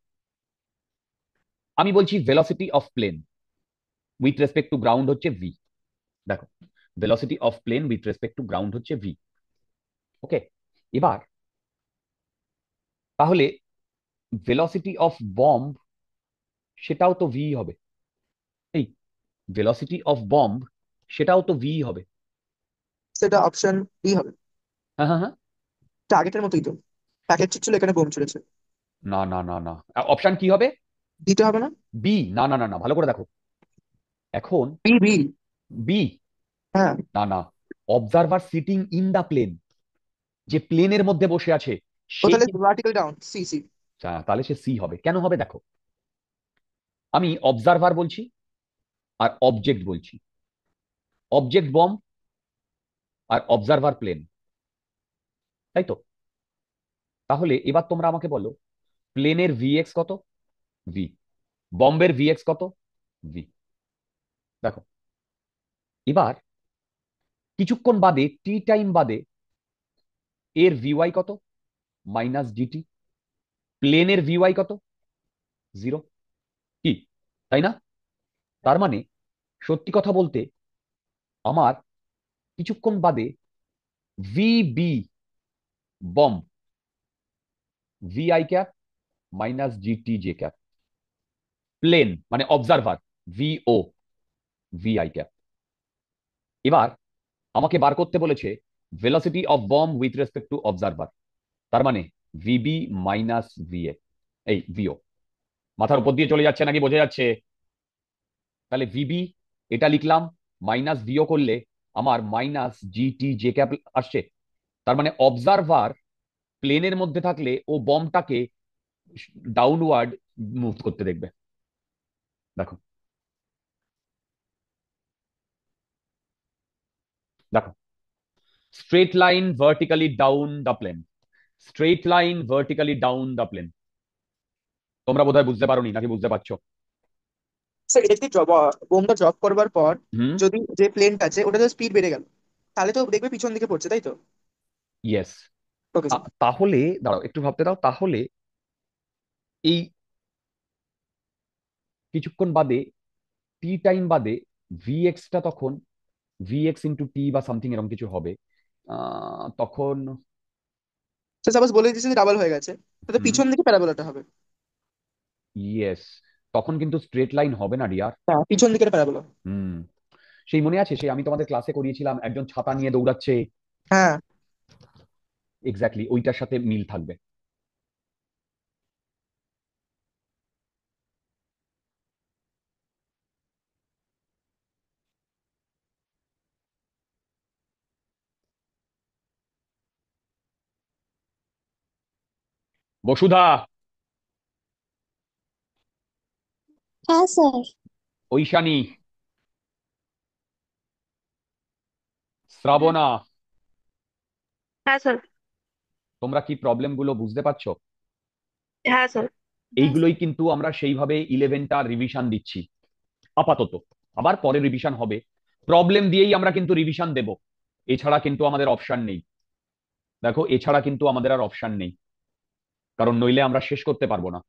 আমি বলছি velocity of plane with respect to ground হচ্ছে ভি। দেখো, velocity of plane with respect to ground হচ্ছে v. Okay, এবার তাহলে velocity of bomb সেটাও তো ভি হবে। এই ভেলোসিটি অফ বম্ব সেটাও তো ভি হবে। সেটা অপশন ডি হবে। হ্যাঁ হ্যাঁ হ্যাঁ। টার্গেটের মতোই তো, প্যাকেট ছিল, এখানে বোম ছুড়েছে। না না না না, অপশন কি হবে? দিতে হবে না? বি। না না না না, ভালো করে দেখো এখন। B b. বি। হ্যাঁ। না না, observer sitting in the plane, যে প্লেনের মধ্যে বসে আছে ও সে তাহলে ভার্টিক্যাল ডাউন, সি সি। তাহলে সে সি হবে। কেন হবে দেখো, আমি অবজারভার বলছি আর অবজেক্ট বলছি। অবজেক্ট বম্ব আর অবজারভার প্লেন, তাই তো? তাহলে এবার তোমরা আমাকে বলো, প্লেনের ভিএক্স কত? ভি। বম্বের ভিএক্স কত? ভি। দেখো, এবার কিছুক্ষণ বাদে, টি টাইম বাদে, এর ভিওয়াই কত? Minus dt. প্লেনের ভিওয়াই কত? জিরো। কি, তাই না? তার মানে সত্যি কথা বলতে আমার কিছুক্ষণ বাদে vb bomb vi cap minus gt j cap, plane মানে অবজারভার ভিও ভিআই ক্যাপ। এবার আমাকে বার করতে বলেছে velocity of bomb with respect to observer, তার মানে ভিবি মাইনাস ভিএ, এই ভিও। মাথার উপর দিয়ে চলে যাচ্ছে নাকি বোঝা যাচ্ছে? তাহলে ভিবি এটা লিখলাম, মাইনাস ভিও করলে আমার মাইনাস জিটি জে ক্যাপ আসছে। তার মানে অবজারভার প্লেনের মধ্যে থাকলে ও বমটাকে ডাউনওয়ার্ড মুভ করতে দেখবে। দেখো দেখো, straight line vertically down the plane, straight line vertically down the plane. তোমরা বোধহয় বুঝতে পারোনি, নাকি বুঝতে পারছো? স্যার এটা যদি বোমটা ড্রপ করবার পর হুম। যদি যে প্লেনটা আছে ওটা যদি স্পিড বেড়ে গেল, তাহলে তো দেখবে পিছন দিকে পড়ছে, তাই তো? ইয়েস। Okay sir. তাহলে দাঁড়াও একটু ভাবতে দাও, তাহলে এই কিছুক্ষণ বাদে, টি টাইম বাদে, ভিএক্সটা তখন ভিএক্স ইন্টু টি বা সামথিং এরকম কিছু হবে। তখন স্যার সাপোজ বলে দিচ্ছি যে ডাবল হয়ে গেছে, তাহলে হুম, পিছন দিকে প্যারাবোলাটা হবে। ইয়েস, তখন কিন্তু স্ট্রেট লাইন হবে না ডিয়ার। হ্যাঁ, পিছন দিকের প্যারাবোলা। হুম, সেই মনে আছে, সেই আমি তোমাদের ক্লাসে করিয়েছিলাম একজন ছাতা নিয়ে দৌড়াচ্ছে। হ্যাঁ। এক্স্যাক্টলি ওইটার সাথে মিল থাকবে। বসুধা, হ্যাঁ স্যার। ঐশানী, শ্রাবণা, হ্যাঁ স্যার। তোমরা কি প্রবলেম গুলো বুঝতে পারছো? হ্যাঁ স্যার। এইগুলোই কিন্তু আমরা সেইভাবে 11টা রিভিশন দিচ্ছি আপাতত। আবার পরে রিভিশন হবে, প্রবলেম দিয়েই আমরা কিন্তু রিভিশন দেব। এছাড়া কিন্তু আমাদের অপশন নেই। দেখো, এছাড়া কিন্তু আমাদের আর অপশন নেই, কারণ নইলে আমরা শেষ করতে পারবো না।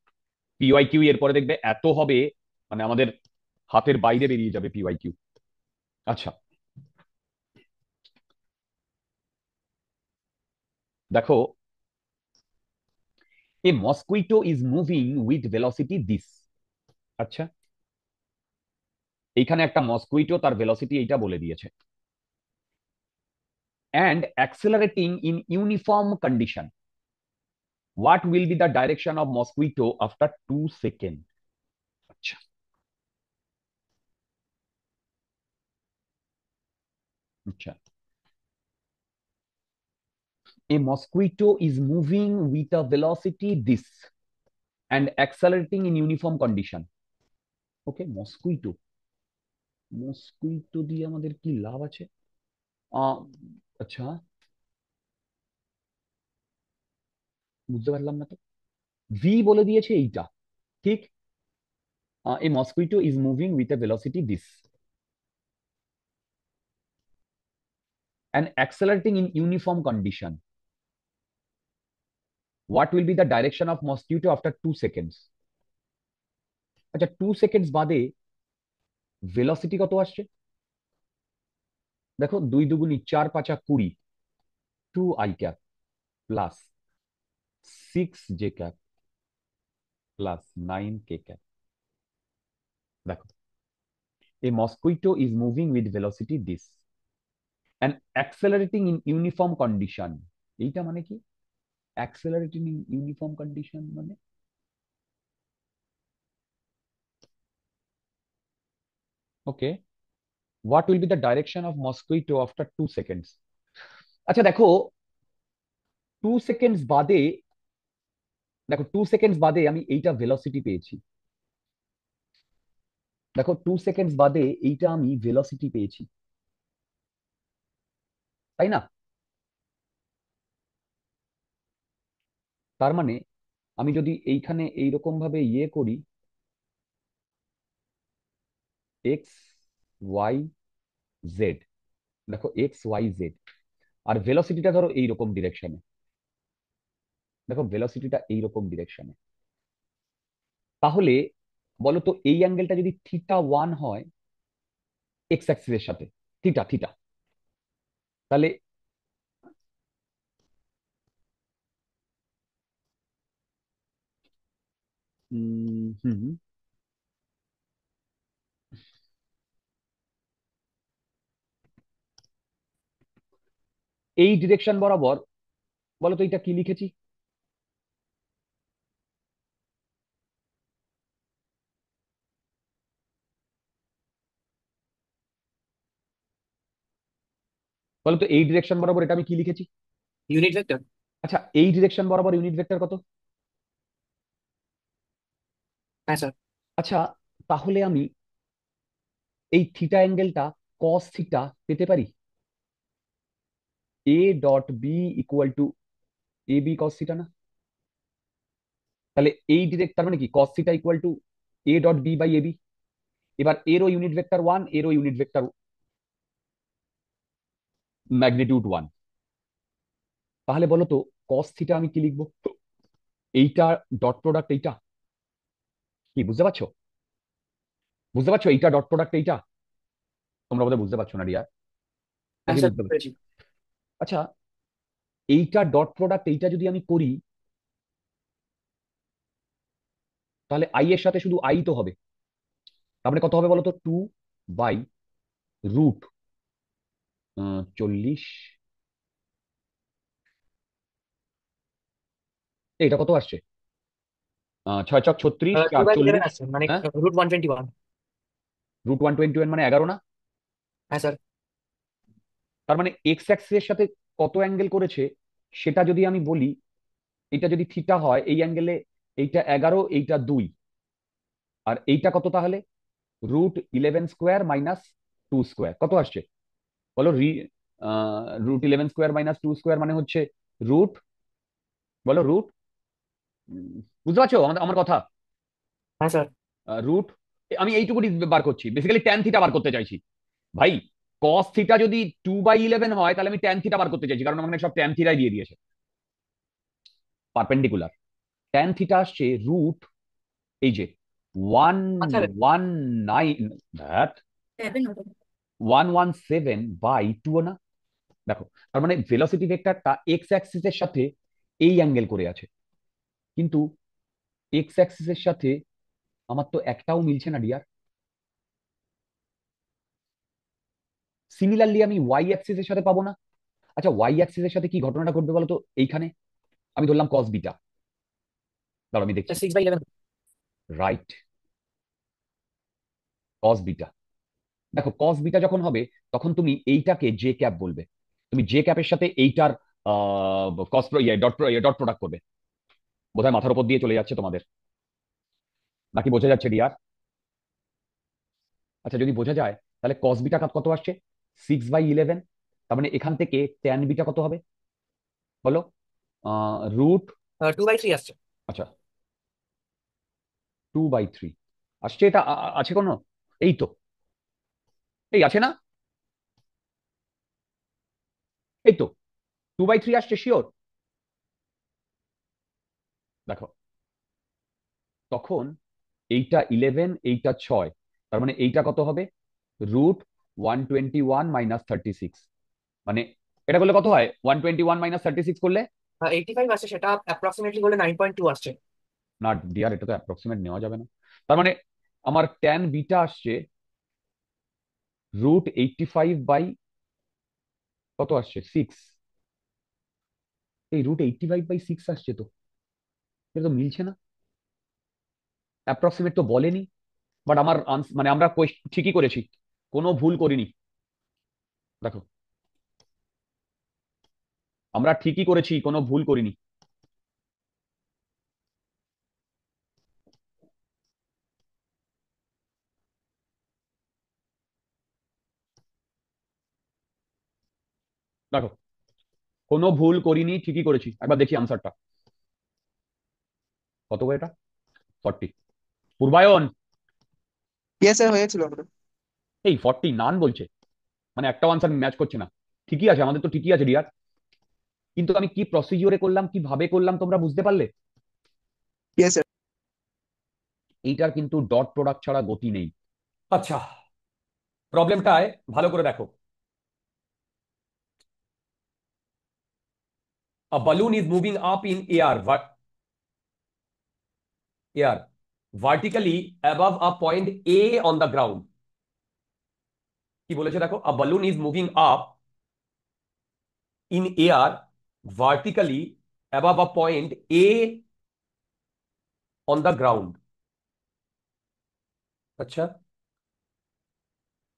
পিওয়াই কিউ এরপরে দেখবে এত হবে, মানে আমাদের হাতের বাইরে বেরিয়ে যাবে পিওয়াই কিউ। আচ্ছা দেখো, a mosquito is moving with velocity this. আচ্ছা, এইখানে একটা মসকুইটো তার ভেলোসিটি এইটা বলে দিয়েছে, and accelerating in uniform condition. What will be the direction of mosquito after 2 seconds? আচ্ছা, আচ্ছা, A mosquito is moving with a velocity this and accelerating in uniform condition. Okay, mosquito, mosquito দিয়ে আমাদের কি লাভ আছে? আহ, আচ্ছা, বুঝতে পারলাম না তো। ভি বলে দিয়েছে এইটা, ঠিক। A mosquito is moving with a velocity this and accelerating in uniform condition. What will be the direction of mosquito after 2 seconds? আচ্ছা, 2 সেকেন্ডস বাদে ভেলোসিটি কত আসছে? দেখো, 2 দুগুনি 4 পাঁচা 20, 2 i cap plus 6 j cap plus 9 k cap. দেখো, a mosquito is moving with velocity this and accelerating in uniform condition. এইটা মানে কি? accelerating in uniform condition মানে, ওকে, what will be the direction of mosquito after 2 seconds? আচ্ছা দেখো, 2 seconds বাদে, দেখো 2 seconds বাদে আমি এইটা ভেলোসিটি পেয়েছি। দেখো, 2 সেকেন্ডস বাদে এইটা আমি ভেলোসিটি পেয়েছি, তাই না? তার মানে আমি যদি এইখানে এইরকম ভাবে ইয়ে করি, এক্স ওয়াই জেড, দেখো এক্স ওয়াই জেড, আর ভেলোসিটিটা ধরো এইরকম ডিরেকশনে, দেখো ভেলোসিটিটা এইরকম ডিরেকশনে, তাহলে বলো তো এই অ্যাঙ্গেলটা যদি θ1 হয় এক্স অ্যাক্সিসের সাথে, থিটা থিটা, তাহলে হুম, এই ডিরেকশন বরাবর বলো তো এটা কি লিখেছি? বলো তো এই ডিরেকশন বরাবর এটা আমি কি লিখেছি? Unit vector. আচ্ছা, এই ডিরেকশন বরাবর ইউনিট ভেক্টর কত? হ্যাঁ স্যার। আচ্ছা, তাহলে আমি এই থিটা অ্যাঙ্গেলটা কস থিটা পেতে পারি। A dot b equal to a b cos theta না? তাহলে এই ডিরেক্ট, তার মানে কি cos theta equal to a dot b by a b. এবার এরও ইউনিট ভেক্টর 1, এরও ইউনিট ভেক্টর ম্যাগনিটিউড 1। তাহলে বলো তো কস থিটা আমি কি লিখবো? এইটা ডট প্রোডাক্ট এইটা, কি বুঝতে পারছো? বুঝতে পারছো এইটা ডট প্রোডাক্ট এইটা? তোমরা বোধহয় বুঝতে পারছো না রিয়া, হ্যাঁ নাকি স্যার, বুঝতে পারছো? পেরেছি। আচ্ছা, এইটা ডট প্রোডাক্ট এইটা যদি আমি করি, তাহলে আই এর সাথে শুধু আই তো হবে। তার মানে কত হবে বলো তো? 2/√40, এটা কত আসছে? 6 × 36, টু বাই 11 4 40। আসছে, মানে হ্যাঁ, √121। √121 মানে 11 না? হ্যাঁ স্যার। তার মানে এক্স অ্যাক্সিসের সাথে কত অ্যাঙ্গেল করেছে সেটা যদি আমি বলি, এটা যদি থিটা হয় এই অ্যাঙ্গেলে, এইটা 11, এইটা 2, আর এইটা কত তাহলে? √11² - 2 স্কোয়ার, কত আসছে বলো? √11² - 2 স্কোয়ার মানে হচ্ছে রুট, বলো রুট, বুঝতে পারছো আমার আমার কথা? হ্যাঁ স্যার। রুট, আমি এইটুকুনি বার করছি, বেসিক্যালি ট্যান থিটা বার করতে চাইছি ভাই। কস থিটা যদি 2/11 হয় তাহলে আমি ট্যান থিটা বার করতে চাইছি, কারণ ওখানে সব ট্যান থিটাই দিয়ে দিয়েছে পারপেন্ডিকুলার। ট্যান থিটা আসছে রুট, এই যে ওয়ান আচ্ছা। ওয়ান নাইন দ্যাট 117/2 না? দেখো, তার মানে ভেলোসিটি ভেক্টরটা এক্স অ্যাক্সিসের সাথে এই অ্যাঙ্গেল করে আছে, কিন্তু এক্স অ্যাক্সিসের সাথে আমার তো একটাও মিলছে না ডিয়ার। সিমিলারলি আমি ওয়াই অ্যাক্সিসের সাথে পাবো না। আচ্ছা, ওয়াই অ্যাক্সিসের সাথে কি ঘটনাটা ঘটবে বলো তো? এইখানে আমি ধরলাম কস বিটা, দাঁড়াও আমি দেখছি। 6/11। রাইট, কস বিটা। দেখো, কস বিটা যখন হবে তখন তুমি এইটাকে জে ক্যাপ বলবে, তুমি জে ক্যাপের সাথে এইটার ডট প্রোডাক্ট করবে। বোধহয় মাথার উপর দিয়ে চলে যাচ্ছে তোমাদের, নাকি বোঝা যাচ্ছে ডিয়ার? আচ্ছা, যদি বোঝা যায় তাহলে কস বিটা কত আসছে? 6/11। তার মানে এখান থেকে ট্যান বিটা কত হবে বলো? রুট, 2/3 আসছে। আচ্ছা 2/3 আসছে। এটা আছে কোনো? এই তো, এই আছে না? এই তো 2/3 আসছে শিওর। দেখো, তখন এইটা 11, এইটা 6, তার মানে এইটা কত হবে? √121 - 36। মানে এটা করলে কত হয়? 121 - 36 করলে, 85 আসছে, সেটা অ্যাপ্রক্সিমেটলি করলে 9.2 আসছে। না ডিয়ার, এটা তো অ্যাপ্রক্সিমেট নেওয়া যাবে না। তার মানে আমার ট্যান বিটা আসছে √85 কত আসছে? 6। এই √85/6 আসছে তো, এটা তো মিলছে না। অ্যাপ্রক্সিমেট তো বলেনি, বাট আমার মানে আমরা ঠিকই করেছি, কোনো ভুল করিনি। দেখো, আমরা ঠিকই করেছি, কোনো ভুল করিনি। দেখো, কোনো ভুল করিনি, ঠিকই করেছি। একবার দেখি আনসারটা কত গো? এটা 40। পূর্বায়ন, ইয়েস স্যার, হয়েছিল আমার। এই 40 নান বলছে, মানে একটাও আনসার ম্যাচ করছে না। ঠিকই আছে, আমাদের তো ঠিকই আছে ডিয়ার, কিন্তু আমি কি প্রসিজিওরে করলাম, কিভাবে করলাম, তোমরা বুঝতে পারলে? Yes sir. এইটার কিন্তু ডট প্রোডাক্ট ছাড়া গতি নেই। আচ্ছা, প্রবলেমটায় ভালো করে দেখো। A balloon is moving up in air vertically above a point A on the ground. কি বলেছে দেখো? A balloon is moving up in air vertically above a point A on the ground. আচ্ছা,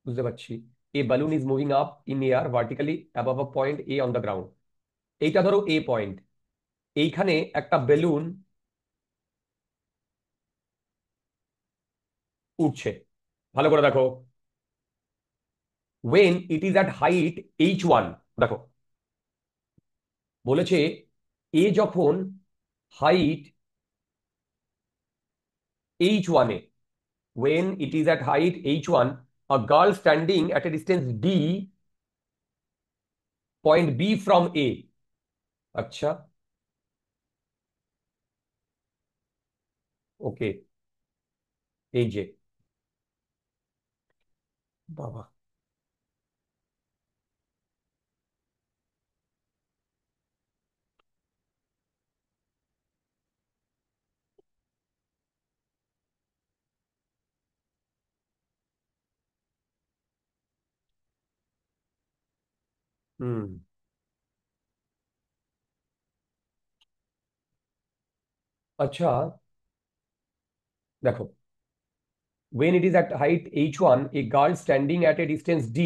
বুঝতে পারছি। A balloon is moving up in air vertically above a point A on the ground. এইটা ধরো A point, এইখানে একটা balloon উঠছে। ভালো করে দেখো, when it is at height h1, দেখো বলেছে এ যখন height h1 A, when it is at height h1, a girl standing at a distance d, point b from a। আচ্ছা, ওকে, এই যে বাবা, হুম, আচ্ছা দেখো, when it is at height h1, a girl standing at a distance d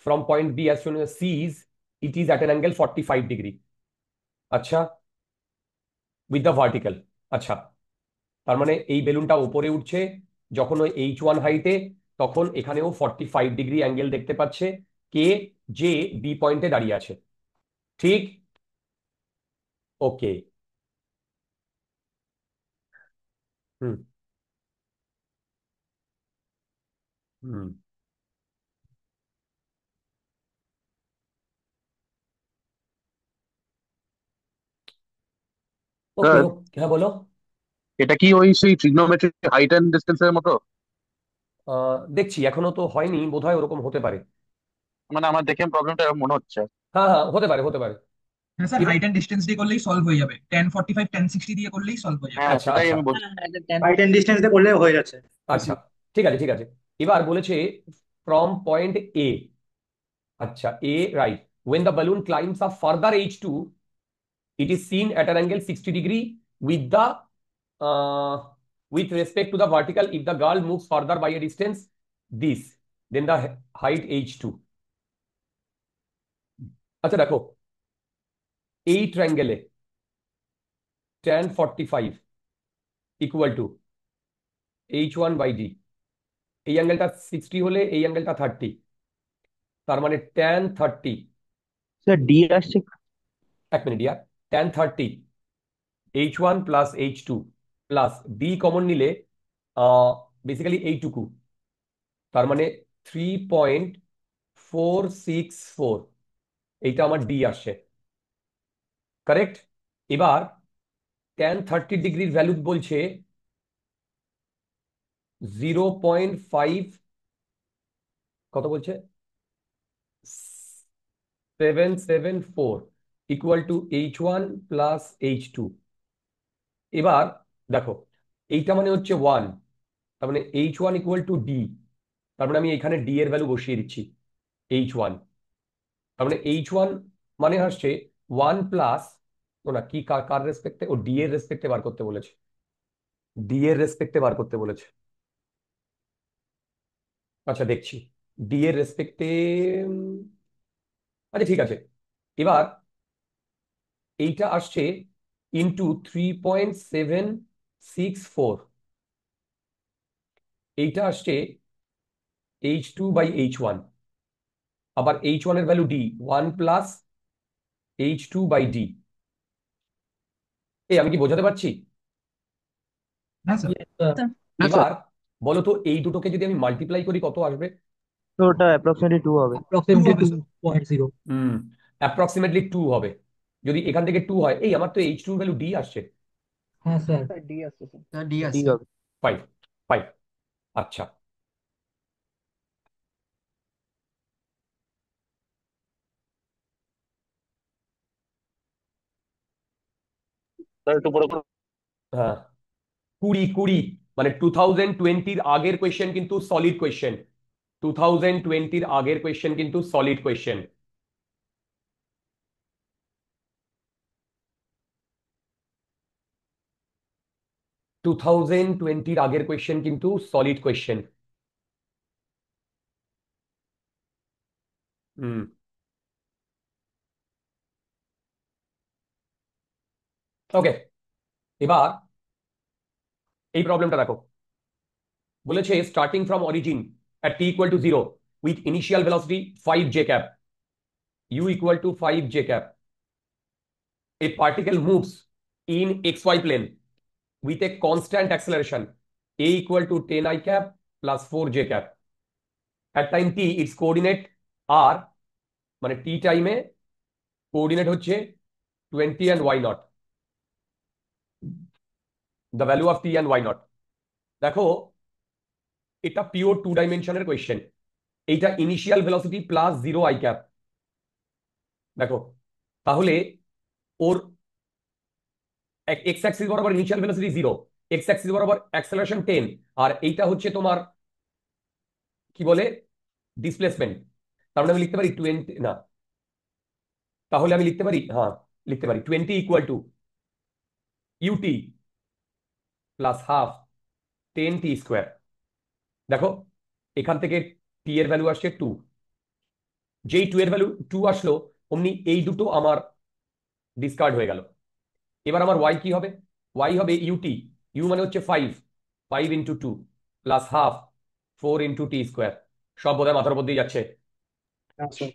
from point b as soon as sees it is at an angle 45 degree। আচ্ছা, with the vertical. আচ্ছা, তার মানে এই বেলুনটা উপরে উঠছে যখন ওই h1 হাইটে, তখন এখানেও 45 ডিগ্রি অ্যাঙ্গেল দেখতে পাচ্ছে কে, যে বি পয়েন্টে দাঁড়িয়ে আছে। ঠিক, ওকে, হুম, হুম, ওকে, স্যার, হ্যাঁ বলো। এটা কি ওই সেই ট্রিগনোমেট্রিক হাইট এন্ড ডিস্টেন্সের মতো? দেখছি, এখনো তো হয়নি, বোধহয় ওরকম হতে পারে। মানে আমার দেখে প্রবলেমটা এরকম মনে হচ্ছে। হ্যাঁ হ্যাঁ, হতে পারে, হতে পারে। হ্যাঁ স্যার, এবার হাইট অ্যান্ড ডিস্টেন্স দিয়ে করলেই সলভ হয়ে যাবে। 1045 1060 দিয়ে করলেই সলভ হয়ে যাবে। হ্যাঁ, আচ্ছা সেটাই আচ্ছা আমি বলছি। হাইট এন্ড ডিস্টেন্স দিয়ে করলে হয়ে যাচ্ছে। আচ্ছা, ঠিক আছে ঠিক আছে। এবার বলেছে ফ্রম পয়েন্ট এ, আচ্ছা এ right, when the balloon climbs up further h2, it is seen at an angle 60 degree with the uh, with respect to the vertical if the girl moves further by a distance this, then the height h2। আচ্ছা দেখো, এই ট্রায়াঙ্গেলে tan 45 equal to H1/D। এই অ্যাঙ্গেলটা 60 হলে এই অ্যাঙ্গেলটা 30, তার মানে tan 30, sir D আসছে। এক মিনিট ইয়ার, tan 30 H1 plus H2 plus D common নিলে বেসিক্যালি এইটুকু, তার মানে 3.464, এইটা আমার ডি আসছে, কারেক্ট। এবার tan 30 ডিগ্রির ভ্যালু বলছে 0.5, কত বলছে, 774 equal to H1 plus H2। এবার দেখো, এইটা মানে হচ্ছে 1, তার মানে H1 ইকুয়াল টু ডি, তার মানে আমি এখানে ডি এর ভ্যালু বসিয়ে দিচ্ছি H1, তার মানে H1 মানে আসছে 1 প্লাস, না কি কার কার রেসপেক্টে, ও ডি এর রেসপেক্টে বার করতে বলেছে, ডি এর রেসপেক্টে বার করতে বলেছে। আচ্ছা দেখছি, ডি এর রেসপেক্টে, আচ্ছা ঠিক আছে। এবার এইটা আসছে ইন্টু 3.764, এইটা আসছে H2/H1, আবার H1 এর ভ্যালু ডি, 1 প্লাস H2/D। আমি কি বোঝাতে পারছি? হ্যাঁ স্যার। হ্যাঁ স্যার। এবার বলো তো, এই দুটোকে যদি আমি মাল্টিপ্লাই করি কত আসবে? তো ওটা অ্যাপ্রক্সিমেটলি 2 হবে। অ্যাপ্রক্সিমেটলি 2.0। হুম, অ্যাপ্রক্সিমেটলি 2 হবে। যদি এখান থেকে 2 হয়, আমার তো H2 ভ্যালু ডি আসছে, হ্যাঁ স্যার। ডি আসছে স্যার। স্যার ডি ডি আসছে। হবে। 5 5। আচ্ছা, স্যার একটু পরে হ্যাঁ, 20 মানে 2020-র আগের কোয়েশ্চেন কিন্তু সলিড কোয়েশ্চেন, 2020-র আগের কোয়েশ্চেন কিন্তু সলিড কোয়েশ্চেন। টু থাউজেন্ড টোয়েন্টির আগের কোয়েশ্চেন কিন্তু সলিড কোয়েশ্চেন। হুম, ওকে। এবার এই প্রবলেমটা দেখো, বলেছে starting from origin at t equal to 0 with initial velocity 5 j cap, u equal to 5 j cap, a particle moves in xy plane with a constant acceleration a equal to 10 I cap plus 4 j cap. At time t its coordinate are, মানে t টাইমে coordinate হচ্ছে 20 and y naught, the value of t and y naught। দেখো, এটা pure 2 ডাইমেনশনের question, এইটা initial velocity plus 0 I cap। দেখো তাহলে ওর x Axis বরাবর ইনিশিয়াল ভেলোসিটি 0, এক্স অ্যাক্সিস বরাবর অ্যাক্সেলারেশন 10, আর এইটা হচ্ছে তোমার কি বলে, ডিসপ্লেসমেন্ট। তার মানে আমি লিখতে পারি 20, না, তাহলে আমি লিখতে পারি, হ্যাঁ লিখতে পারি 20 equal to ut plus half 10t²। দেখো এখান থেকে টি এর ভ্যালু আসছে 2, যেই 2 এর ভ্যালু 2 আসলো অমনি এই দুটো আমার ডিসকার্ড হয়ে গেল। এবার আমার ওয়াই কি হবে? ওয়াই হবে ইউটি, ইউ মানে হচ্ছে 5, 5 into 2 plus half 4 into t²। সব বোধহয় মাথার উপর দিয়ে যাচ্ছে। হ্যাঁ স্যার।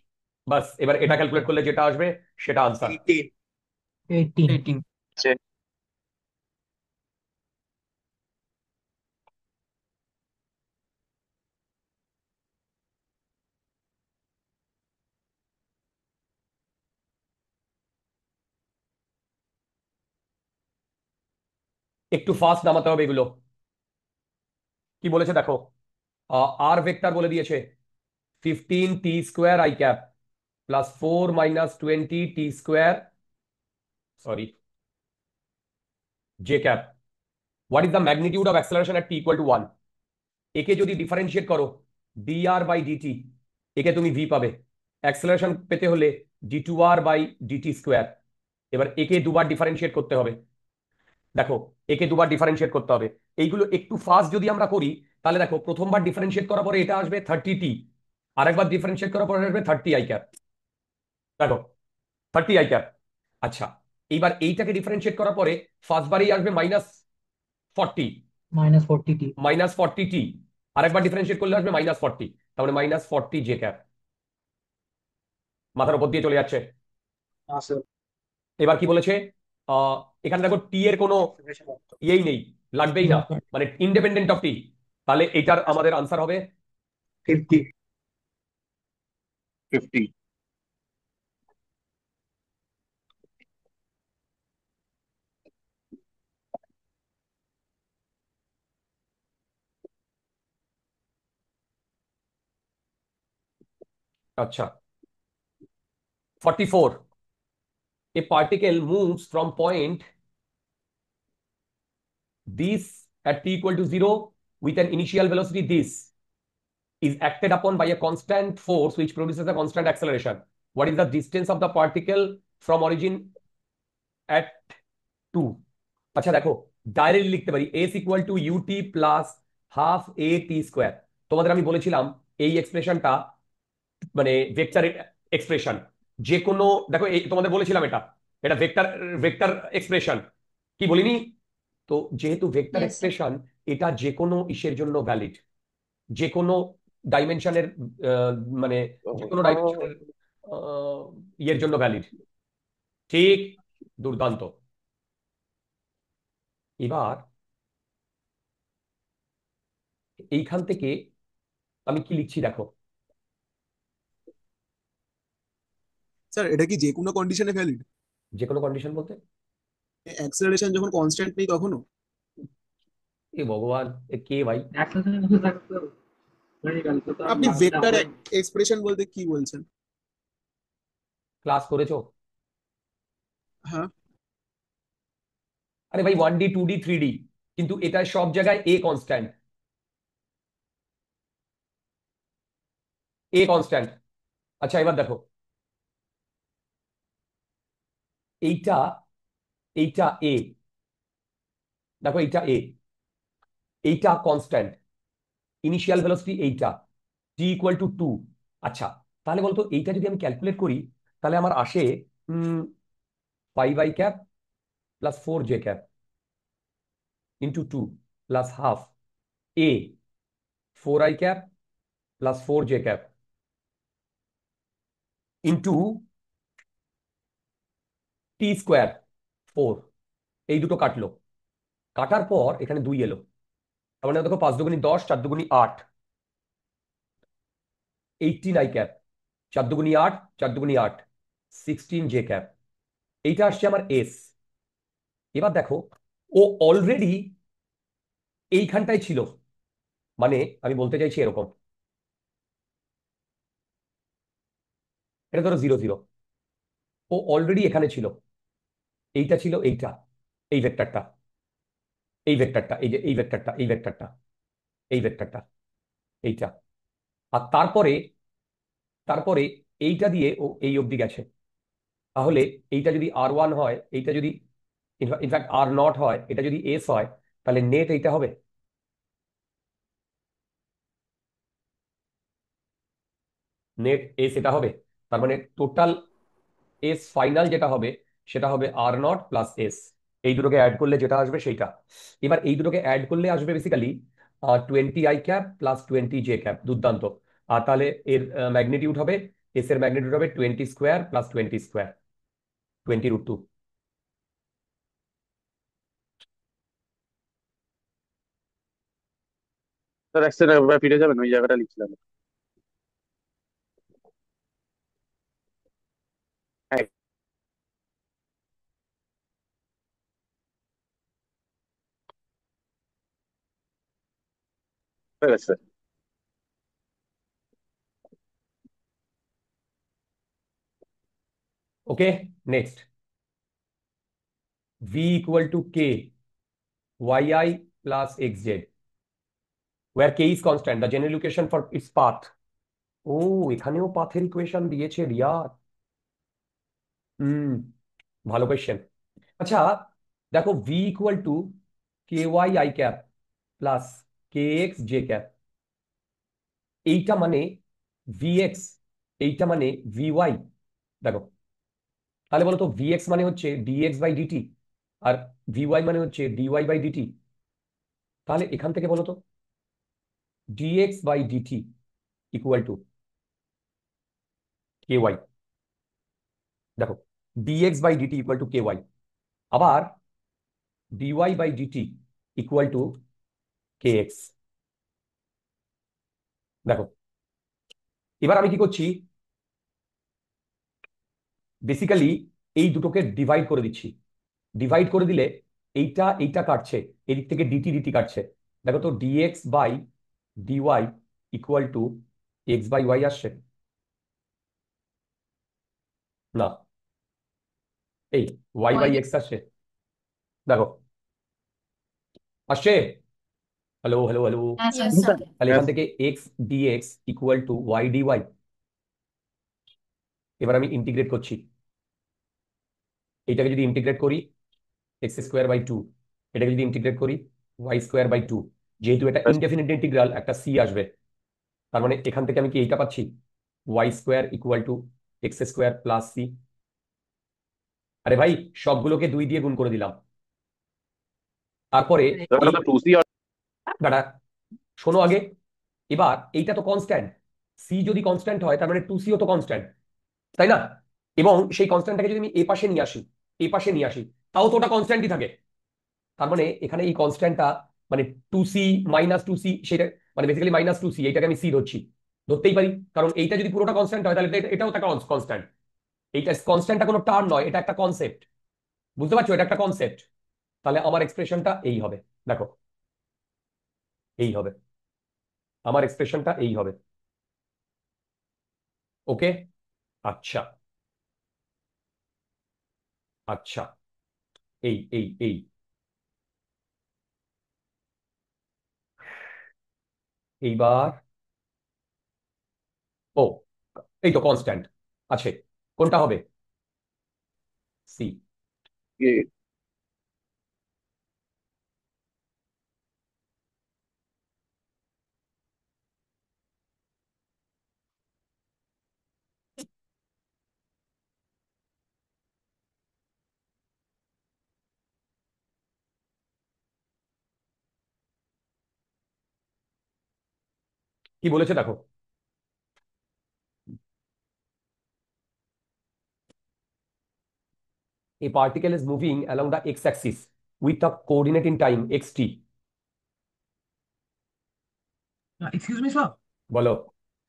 বাস, এবার এটা ক্যালকুলেট করলে যেটা আসবে সেটা আনসার। 18। 18। একটু ফাস্ট নামাতে হবে এগুলো। কি বলেছে দেখো, আর ভেক্টর বলে দিয়েছে 15t² I cap plus 4 minus 20t², sorry, j cap। What is the magnitude of acceleration at t equal to 1? একে যদি ডিফারেন্সিয়েট করো dr/dt, একে তুমি v পাবে। অ্যাক্সেলারেশন পেতে হলে d2r/dt²। এবার একে দুবার ডিফারেন্সিয়েট করতে হবে। দেখো একে দুবার ডিফারেন্সিয়েট করতে হবে, এইগুলো একটু ফাস্ট যদি আমরা করি তাহলে দেখো, প্রথমবার ডিফারেন্সিয়েট করার পরে এটা আসবে 30t, আরেকবার ডিফারেন্সিয়েট করার পরে আসবে 30 I cap। দেখো 30 i ক্যাপ। আচ্ছা, এইবার এইটাকে ডিফারেন্সিয়েট করার পরে ফার্স্ট বারেই আসবে -40, -40t। -40t। আরেকবার ডিফারেন্সিয়েট করলে আসবে -40, তার মানে -40 j ক্যাপ। মাথার উপর দিয়ে চলে যাচ্ছে। হ্যাঁ স্যার। এবার কি বলেছে? আহ এখানে দেখো টি এর কোনো ইয়েই নেই, লাগবেই না, মানে ইন্ডিপেন্ডেন্ট অফ টি। তাহলে এটার আমাদের আনসার হবে 50। 50। আচ্ছা, 44, a particle moves from point this at t equal to 0 with an initial velocity this is acted upon by a constant force which produces a constant acceleration. What is the distance of the particle from origin at 2? আচ্ছা দেখো, directly লিখতে পারি s equal to ut plus half a t square. তোমাদের আমি বলেছিলাম এই এক্সপ্রেশনটা মানে vector expression. যে কোনো, দেখো এই তোমাদের বলেছিলাম এটা এটা ভেক্টর ভেক্টর এক্সপ্রেশন, কি বলিনি? তো যেহেতু ভেক্টর Yes, sir. এক্সপ্রেশন, এটা যে কোনো ইসের জন্য ভ্যালিড, যে কোনো ডাইমেনশনের, মানে যে কোনো ডাইমেনশনের ইয়ের জন্য ভ্যালিড। ঠিক, দুর্দান্ত। এবার এইখান থেকে আমি কি লিখছি দেখো। স্যার এটা কি যে কোনো কন্ডিশনে ভ্যালিড? যে কোনো কন্ডিশন বলতে অ্যাক্সেলারেশন যখন কনস্ট্যান্ট নেই তখনও? এ ভগবান, এ কে ভাই? আপনি ভেক্টর এক্সপ্রেশন বলতে কি বলছেন? ক্লাস করেছো? হ্যাঁ। আরে ভাই, 1D 2D 3D, কিন্তু এটা সব জায়গায় এ কনস্ট্যান্ট, এ কনস্ট্যান্ট। আচ্ছা এবার দেখো, এইটা এইটা এ, দেখো এইটা এ, এইটা কনস্ট্যান্ট, ইনিশিয়াল ভেলোসিটি এইটা টি ইকুয়াল টু 2। আচ্ছা, তাহলে বলতো এইটা যদি আমি ক্যালকুলেট করি, তাহলে আমার আসে 5i cap plus 4j cap into 2 plus half a 4i cap plus 4j cap into t square 4। এই দুটো কাটলো, কাটার পর এখানে 2 এলো, তার মানে দেখো 5 দুগুনি 10, 4 দুগুনি 8, 18i ক্যাপ, 4 দুগুনি 8, 4 দুগুনি 8, 16j ক্যাপ। এইটা আসছে আমার এস। এবার দেখো, ও অলরেডি এইখানটায় ছিল, মানে আমি বলতে চাইছি এরকম, এটা ধরো 0 0, ও অলরেডি এখানে ছিল, এইটা ছিল এইটা, এই ভেক্টরটা, এই ভেক্টরটা, এই যে এই ভেক্টরটা, এই ভেক্টরটা, এই ভেক্টরটা, এইটা। আর তারপরে তারপরে এইটা দিয়ে ও এই অবধি গেছে। তাহলে এইটা যদি R1 হয়, এইটা যদি ইনফ্যাক্ট R0 হয়, এটা যদি এস হয়, তাহলে নেট এইটা হবে। নেট এস এটা হবে, তার মানে টোটাল এস ফাইনাল যেটা হবে সেটা হবে R0 প্লাস এস। এই দুটোকে অ্যাড করলে যেটা আসবে সেইটা। এবার এই দুটোকে অ্যাড করলে আসবে basically 20i cap plus 20j cap. দুর্দান্ত। আর তাহলে এর ম্যাগনিটিউড হবে, এস এর ম্যাগনিটিউড হবে 20 স্কোয়ার প্লাস 20 স্কোয়ার, 20√2। স্যার এক সেকেন্ড একবার ফিরে যাবেন, ওই জায়গাটা লিখছিলাম। হ্যাঁ, হয়ে গেছে sir. Okay, next. v equal to K yi plus xz, where k is constant, the general equation for its path. ও, এখানেও পাথের ইকুয়েশন দিয়েছে রিয়াদ। হুম, ভালো কোয়েশ্চেন। আচ্ছা দেখো, v equal to k y i cap plus k x j cap, এইটা মানে vx, এইটা মানে vy। দেখো তাহলে বলো তো vx মানে হচ্ছে dx বাই ডিটি আর vy মানে হচ্ছে dy বাই ডিটি। তাহলে এখান থেকে বলো তো dx by dt equal to ky। দেখো dx by dt equal to ky, আবার dy by dt equal to kx। দেখো এবার আমি কি করছি, বেসিক্যালি এই দুটোকে ডিভাইড করে দিচ্ছি। ডিভাইড করে দিলে এইটা এইটা কাটছে, এদিক থেকে ডিটি ডিটি কাটছে। দেখো তো dx by dy equal to x by y আসছে না, এই ওয়াই বাই এক্স আসছে। দেখো আসছে, হ্যালো হ্যালো হ্যালো। তাহলে এখান থেকে x dx equal to y dy. এবার আমি ইন্টিগ্রেট করছি, এইটাকে যদি ইন্টিগ্রেট করি এক্স স্কোয়ার বাই টু, এটাকে যদি ইন্টিগ্রেট করি ওয়াই স্কোয়ার বাই টু। যেহেতু এটা ইনডেফিনিট ইন্টিগ্রাল, একটা সি আসবে, তার মানে এখান থেকে আমি কি এইটা পাচ্ছি Y square equal to X square plus C. আরে ভাই সবগুলোকে 2 দিয়ে গুণ করে দিলাম। তারপরে তাহলে তো 2c আর দাঁড়া, শোনো আগে। এবার এইটা তো কনস্ট্যান্ট, সি যদি কনস্ট্যান্ট হয় তার মানে 2c ও তো কনস্ট্যান্ট, তাই না? এবং সেই কনস্ট্যান্টটাকে যদি আমি এ পাশে নিয়ে আসি, এ পাশে নিয়ে আসি, তাও তো ওটা কনস্ট্যান্টই থাকে। তার মানে এখানে এই কনস্ট্যান্টটা মানে 2c মাইনাস 2c, সেটা মানে বেসিক্যালি মাইনাস 2c, এইটাকে আমি সি ধরছি, ধরতেই পারি, কারণ এইটা যদি পুরোটা কনস্ট্যান্ট হয় তাহলে এটাও একটা কনস্ট্যান্ট। এইটা কনস্ট্যান্টটা কোনো টার্ম নয়, এটা একটা কনসেপ্ট, বুঝতে পারছো? এটা একটা কনসেপ্ট। তাহলে আমার এক্সপ্রেশনটা এই হবে, দেখো এই হবে, আমার এক্সপ্রেশনটা এই হবে। ওকে, আচ্ছা আচ্ছা, এই এইবার ও এই তো কনস্ট্যান্ট আছে, কোনটা হবে? সি। কি বলেছে দেখো, a particle is moving along the x-axis with a coordinate in time xt. Excuse me sir, বলো।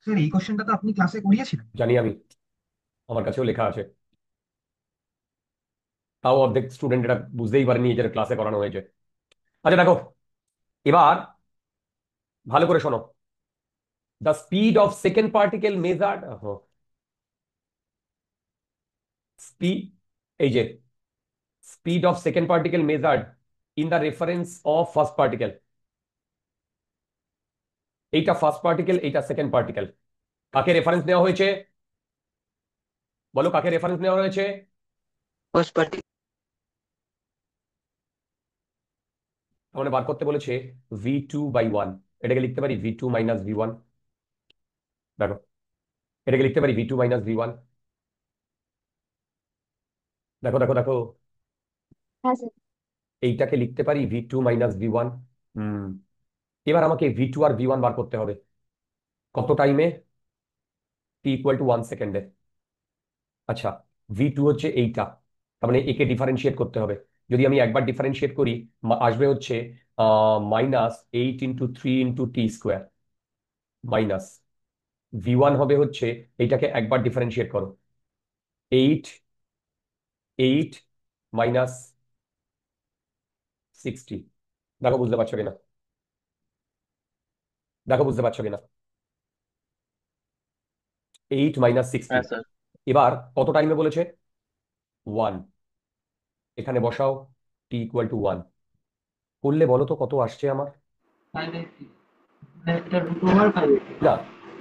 স্যার এই কোশ্চেনটা তো আপনি ক্লাসে করিয়েছিলেন। জানি আমি, আমার কাছেও লেখা আছে, তাও অর্ধেক স্টুডেন্ট এটা বুঝতেই পারেনি যে ক্লাসে করানো হয়েছে। আচ্ছা দেখো, এবার ভালো করে শোনো। The speed of second particle measured, speed, এই যে speed of second particle measured in the reference of first particle. এইটা ফার্স্ট পার্টিকেল, এইটা সেকেন্ড পার্টিকেল। কাকে রেফারেন্স নেওয়া হয়েছে? বলো কাকে রেফারেন্স নেওয়া হয়েছে? First party. মানে বার করতে বলেছে v2/1, এটাকে লিখতে পারি v2 মাইনাস v1। দেখো এটাকে লিখতে পারি v2 মাইনাস v1। দেখো দেখো দেখো, হ্যাঁ স্যার। এইটাকে লিখতে পারি v2 মাইনাস v1। হুম, এবার আমাকে v2 আর v1 বার করতে হবে কত টাইমে? t ইকুয়াল টু 1 সেকেন্ডে। আচ্ছা, v2 হচ্ছে এইটা, তার মানে একে ডিফারেন্সিয়েট করতে হবে। যদি আমি একবার ডিফারেন্সিয়েট করি আসবে হচ্ছে -8 × 3 × t² মাইনাস v1 হবে হচ্ছে, এইটাকে একবার ডিফারেন্সিয়েট করো, 8 8 মাইনাস 60। দেখো বুঝতে পারছো কিনা, দেখো বুঝতে পারছো কিনা, 8 মাইনাস 60। হ্যাঁ স্যার। এবার কত টাইমে বলেছে? 1। এখানে বসাও t ইকুয়াল টু 1, করলে বলো তো কত আসছে আমার? না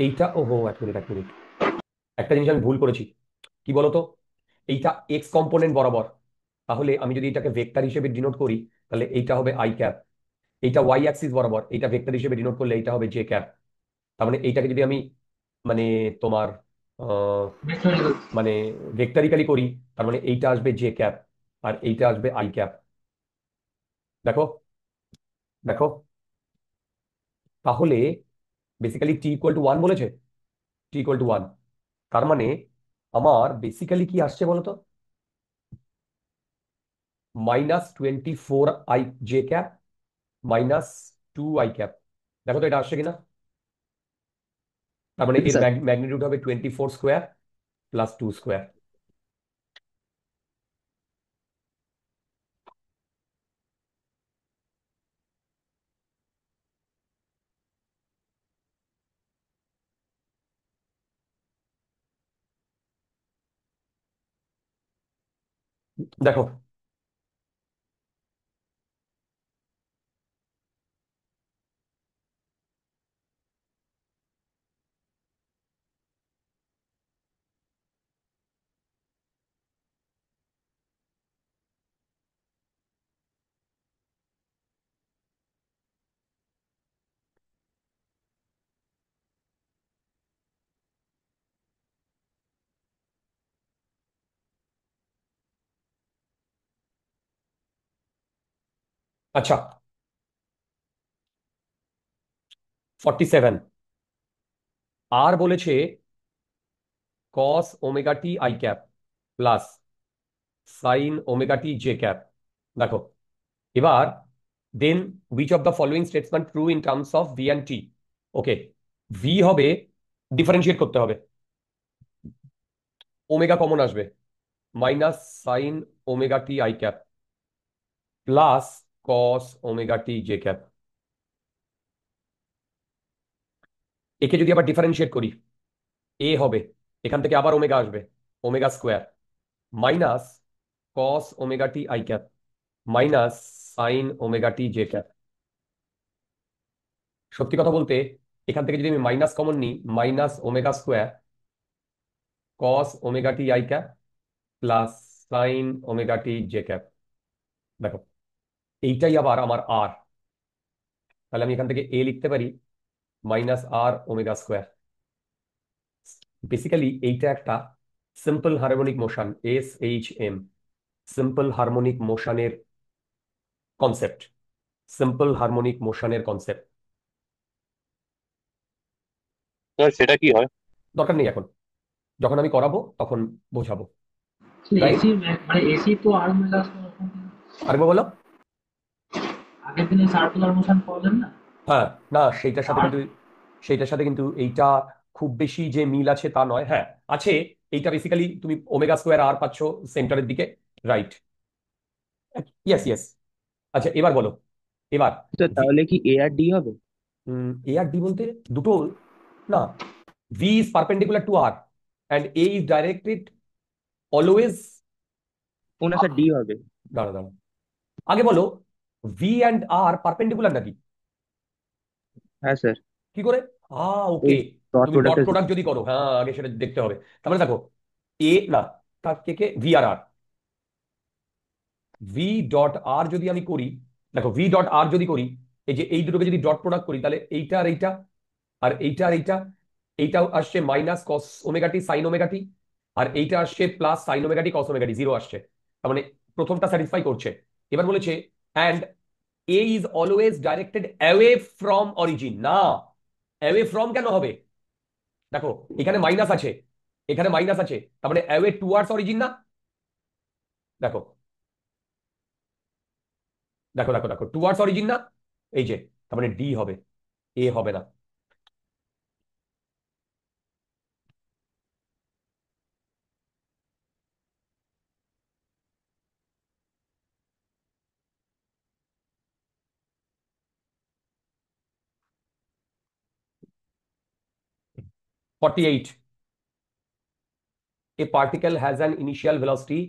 এইটা, ওহো এক মিনিট এক মিনিট, একটা জিনিস আমি ভুল করেছি। কি বলতো, এইটা এক্স কম্পোনেন্ট বরাবর, তাহলে আমি যদি এটাকে ভেক্টর হিসেবে ডিনোট করি তাহলে এইটা হবে আই ক্যাপ। এইটা ওয়াই অ্যাক্সিস বরাবর, এইটা ভেক্টর হিসেবে ডিনোট করলে এইটা হবে জে ক্যাপ। তার মানে এইটাকে যদি আমি মানে তোমার Mathematical. মানে ভেক্টরিক্যালি করি, তার মানে এইটা আসবে জে ক্যাপ আর এইটা আসবে আই ক্যাপ। দেখো দেখো, তাহলে বেসিক্যালি টি ইকুয়াল টু 1 বলেছে, টি ইকুয়াল টু 1, তার মানে আমার বেসিক্যালি কি আসছে বলতো, -24 I J cap -2 I cap. দেখো তো এটা আসছে কিনা। তার মানে এর স্যার ম্যাগনিটিউড হবে 24 স্কোয়ার প্লাস 2 স্কোয়ার। দেখো আচ্ছা, 47 আর বলেছে cos omega t i cap plus sine omega t j cap. দেখো এবার then which of the following statements true in terms of v and t. Okay, v হবে, differentiate করতে হবে, ওমেগা কমন আসবে, minus sine omega t i cap plus cos omega t j cap. একে যদি আবার differentiate করি, এ হবে, এখান থেকে আবার ওমেগা আসবে, omega square minus cos omega t i cap minus sine omega t j cap. সত্যি কথা বলতে এখান থেকে যদি আমি মাইনাস কমন নিই, minus omega square cos omega t i cap plus sine omega t j cap. দেখো এইটাই আবার আমার আর, তাহলে আমি এখান থেকে এ লিখতে পারি minus r omega square. Basically এইটা একটা simple harmonic motion, SHM, simple harmonic মোশনের কনসেপ্ট, সিম্পল হারমোনিক মোশনের কনসেপ্ট। স্যার সেটা কি হয়? দরকার নেই এখন, যখন আমি করাবো তখন বোঝাবো। রাইট, এসি মানে এসি তো আর মেলা আরেকবার বলো। আগের দিনে সার্কুলার মোশন পাওয়া না। হ্যাঁ, না সেইটার সাথে আর কিন্তু, সেইটার সাথে কিন্তু এইটা খুব বেশি যে মিল আছে তা নয়। হ্যাঁ আছে, এইটা বেসিক্যালি তুমি ওমেগা স্কোয়ার আর পাচ্ছ সেন্টারের দিকে। Right, yes yes. আচ্ছা এবার বলো, এবার তাহলে কি এ আর ডি হবে? এ আর ডি বলতে দুটো না, V is perpendicular to R and A is directed always. না স্যার ডি হবে। দাঁড়া দাঁড়া, আগে বলো ভি অ্যান্ড আর পারপেন্ডিকুলার নাকি? হ্যাঁ স্যার। কি করে? ওকে, ওই ডট তুমি ডট প্রোডাক্টের জন্য। প্রোডাক্ট যদি করো, হ্যাঁ আগে সেটা দেখতে হবে। তারপরে দেখো এ না, তার কে ভি আর আর, ভি ডট আর যদি আমি করি, দেখো ভি ডট আর যদি করি, এই যে এই দুটোকে যদি ডট প্রোডাক্ট করি, তাহলে এইটা আর এইটা আর এইটা আর এইটা, এইটাও আসছে মাইনাস কস ওমেগা টি সাইন ওমেগা টি, আর এইটা আসছে প্লাস সাইন ওমেগা টি কস ওমেগা টি, জিরো আসছে। তার মানে প্রথমটা স্যাটিসফাই করছে। এবার বলেছে and A is always directed away from origin. না, অ্যাওয়ে ফ্রম কেন হবে? দেখো এখানে মাইনাস আছে, এখানে মাইনাস আছে, তার মানে অ্যাওয়ে টুয়ার্ডস অরিজিন না। দেখো দেখো দেখো দেখো, টুয়ার্ডস অরিজিন না, এই যে, তার মানে ডি হবে, এ হবে না। Forty eight, a particle has an initial velocity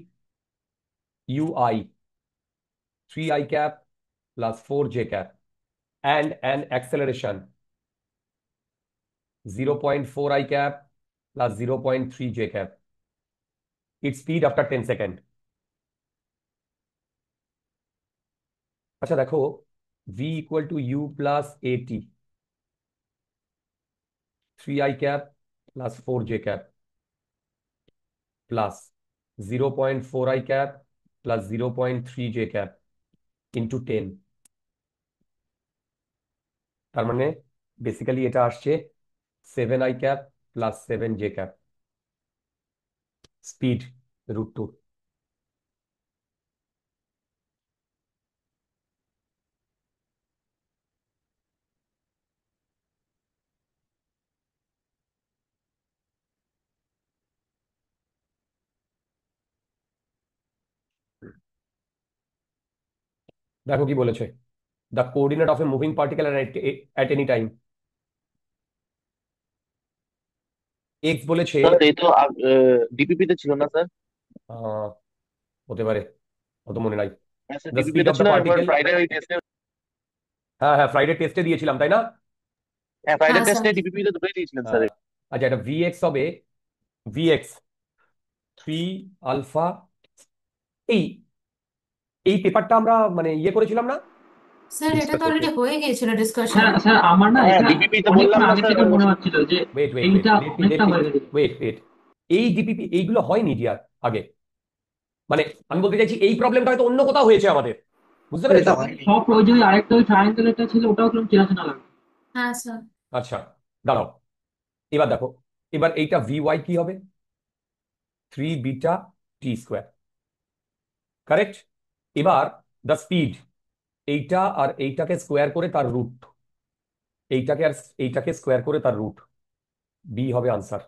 ui 3 i cap plus 4 j cap and an acceleration 0.4 i cap plus 0.3 j cap. Its speed after 10 seconds. আচ্ছা দেখো, v equal to u plus at 3 i cap plus 4 j cap. Plus 0.4 i cap plus 0.3 j cap into 10। তার মানে basically এটা আসছে 7 i cap plus 7 j cap speed √2। দেখো কি বলেছে, the coordinate of A moving particle at any time. X বলেছে sir এই তো ডিপিপি তে ছিল না স্যার? আহ, হতে পারে, অত মনে নাই। হ্যাঁ স্যার দ্য ডিপিপি স্পিড তে অফ দ্য ছিল, একবার পার্টিকেল, ফ্রাইডে ওই টেস্টে। হ্যাঁ হ্যাঁ ফ্রাইডে টেস্টে দিয়েছিলাম তাই না? হ্যাঁ ফ্রাইডে হ্যাঁ স্যার টেস্টে ডিপিপি তে দুটোই দিয়েছিলেন স্যার। হ্যাঁ। আচ্ছা, এটা ভিএক্স হবে ভিএক্স 3 আলফা। এই এই পেপারটা আমরা মানে ইয়ে করেছিলাম না, স্যার এটা ডিসকাস তো অলরেডি হয়ে গিয়েছিল ডিসকাশন স্যার স্যার আমার না হ্যাঁ এটা ডিপিপি তে বললাম অনেকক্ষণ না আগে স্যার। থেকে মনে হচ্ছিল যে ওয়েট ওয়েট এইটা ওয়েট অনেকটা হয়ে গেছে। ওয়েট। এই ডিপিপি এইগুলো হয়নি ডিয়ার আগে, মানে আমি বলতে চাইছি এই প্রবলেমটা হয়তো অন্য কোথাও হয়েছে আমাদের, বুঝতে স্যার পেরেছো? এটা হয়নি। সব ওই যে আরেকটা ওই ট্রায়াঙ্গেলটা ছিল ওটাও কিরকম চেনা চেনা লাগে। হ্যাঁ স্যার আচ্ছা দাঁড়াও, এবার দেখো, এবার এইটা ভিওয়াই কি হবে? 3 β t², কারেক্ট। এবার দ্য স্পিড, এইটা আর এইটাকে স্কোয়ার করে তার রুট, এইটাকে আর এইটাকে স্কোয়ার করে তার রুট, বি হবে আনসার।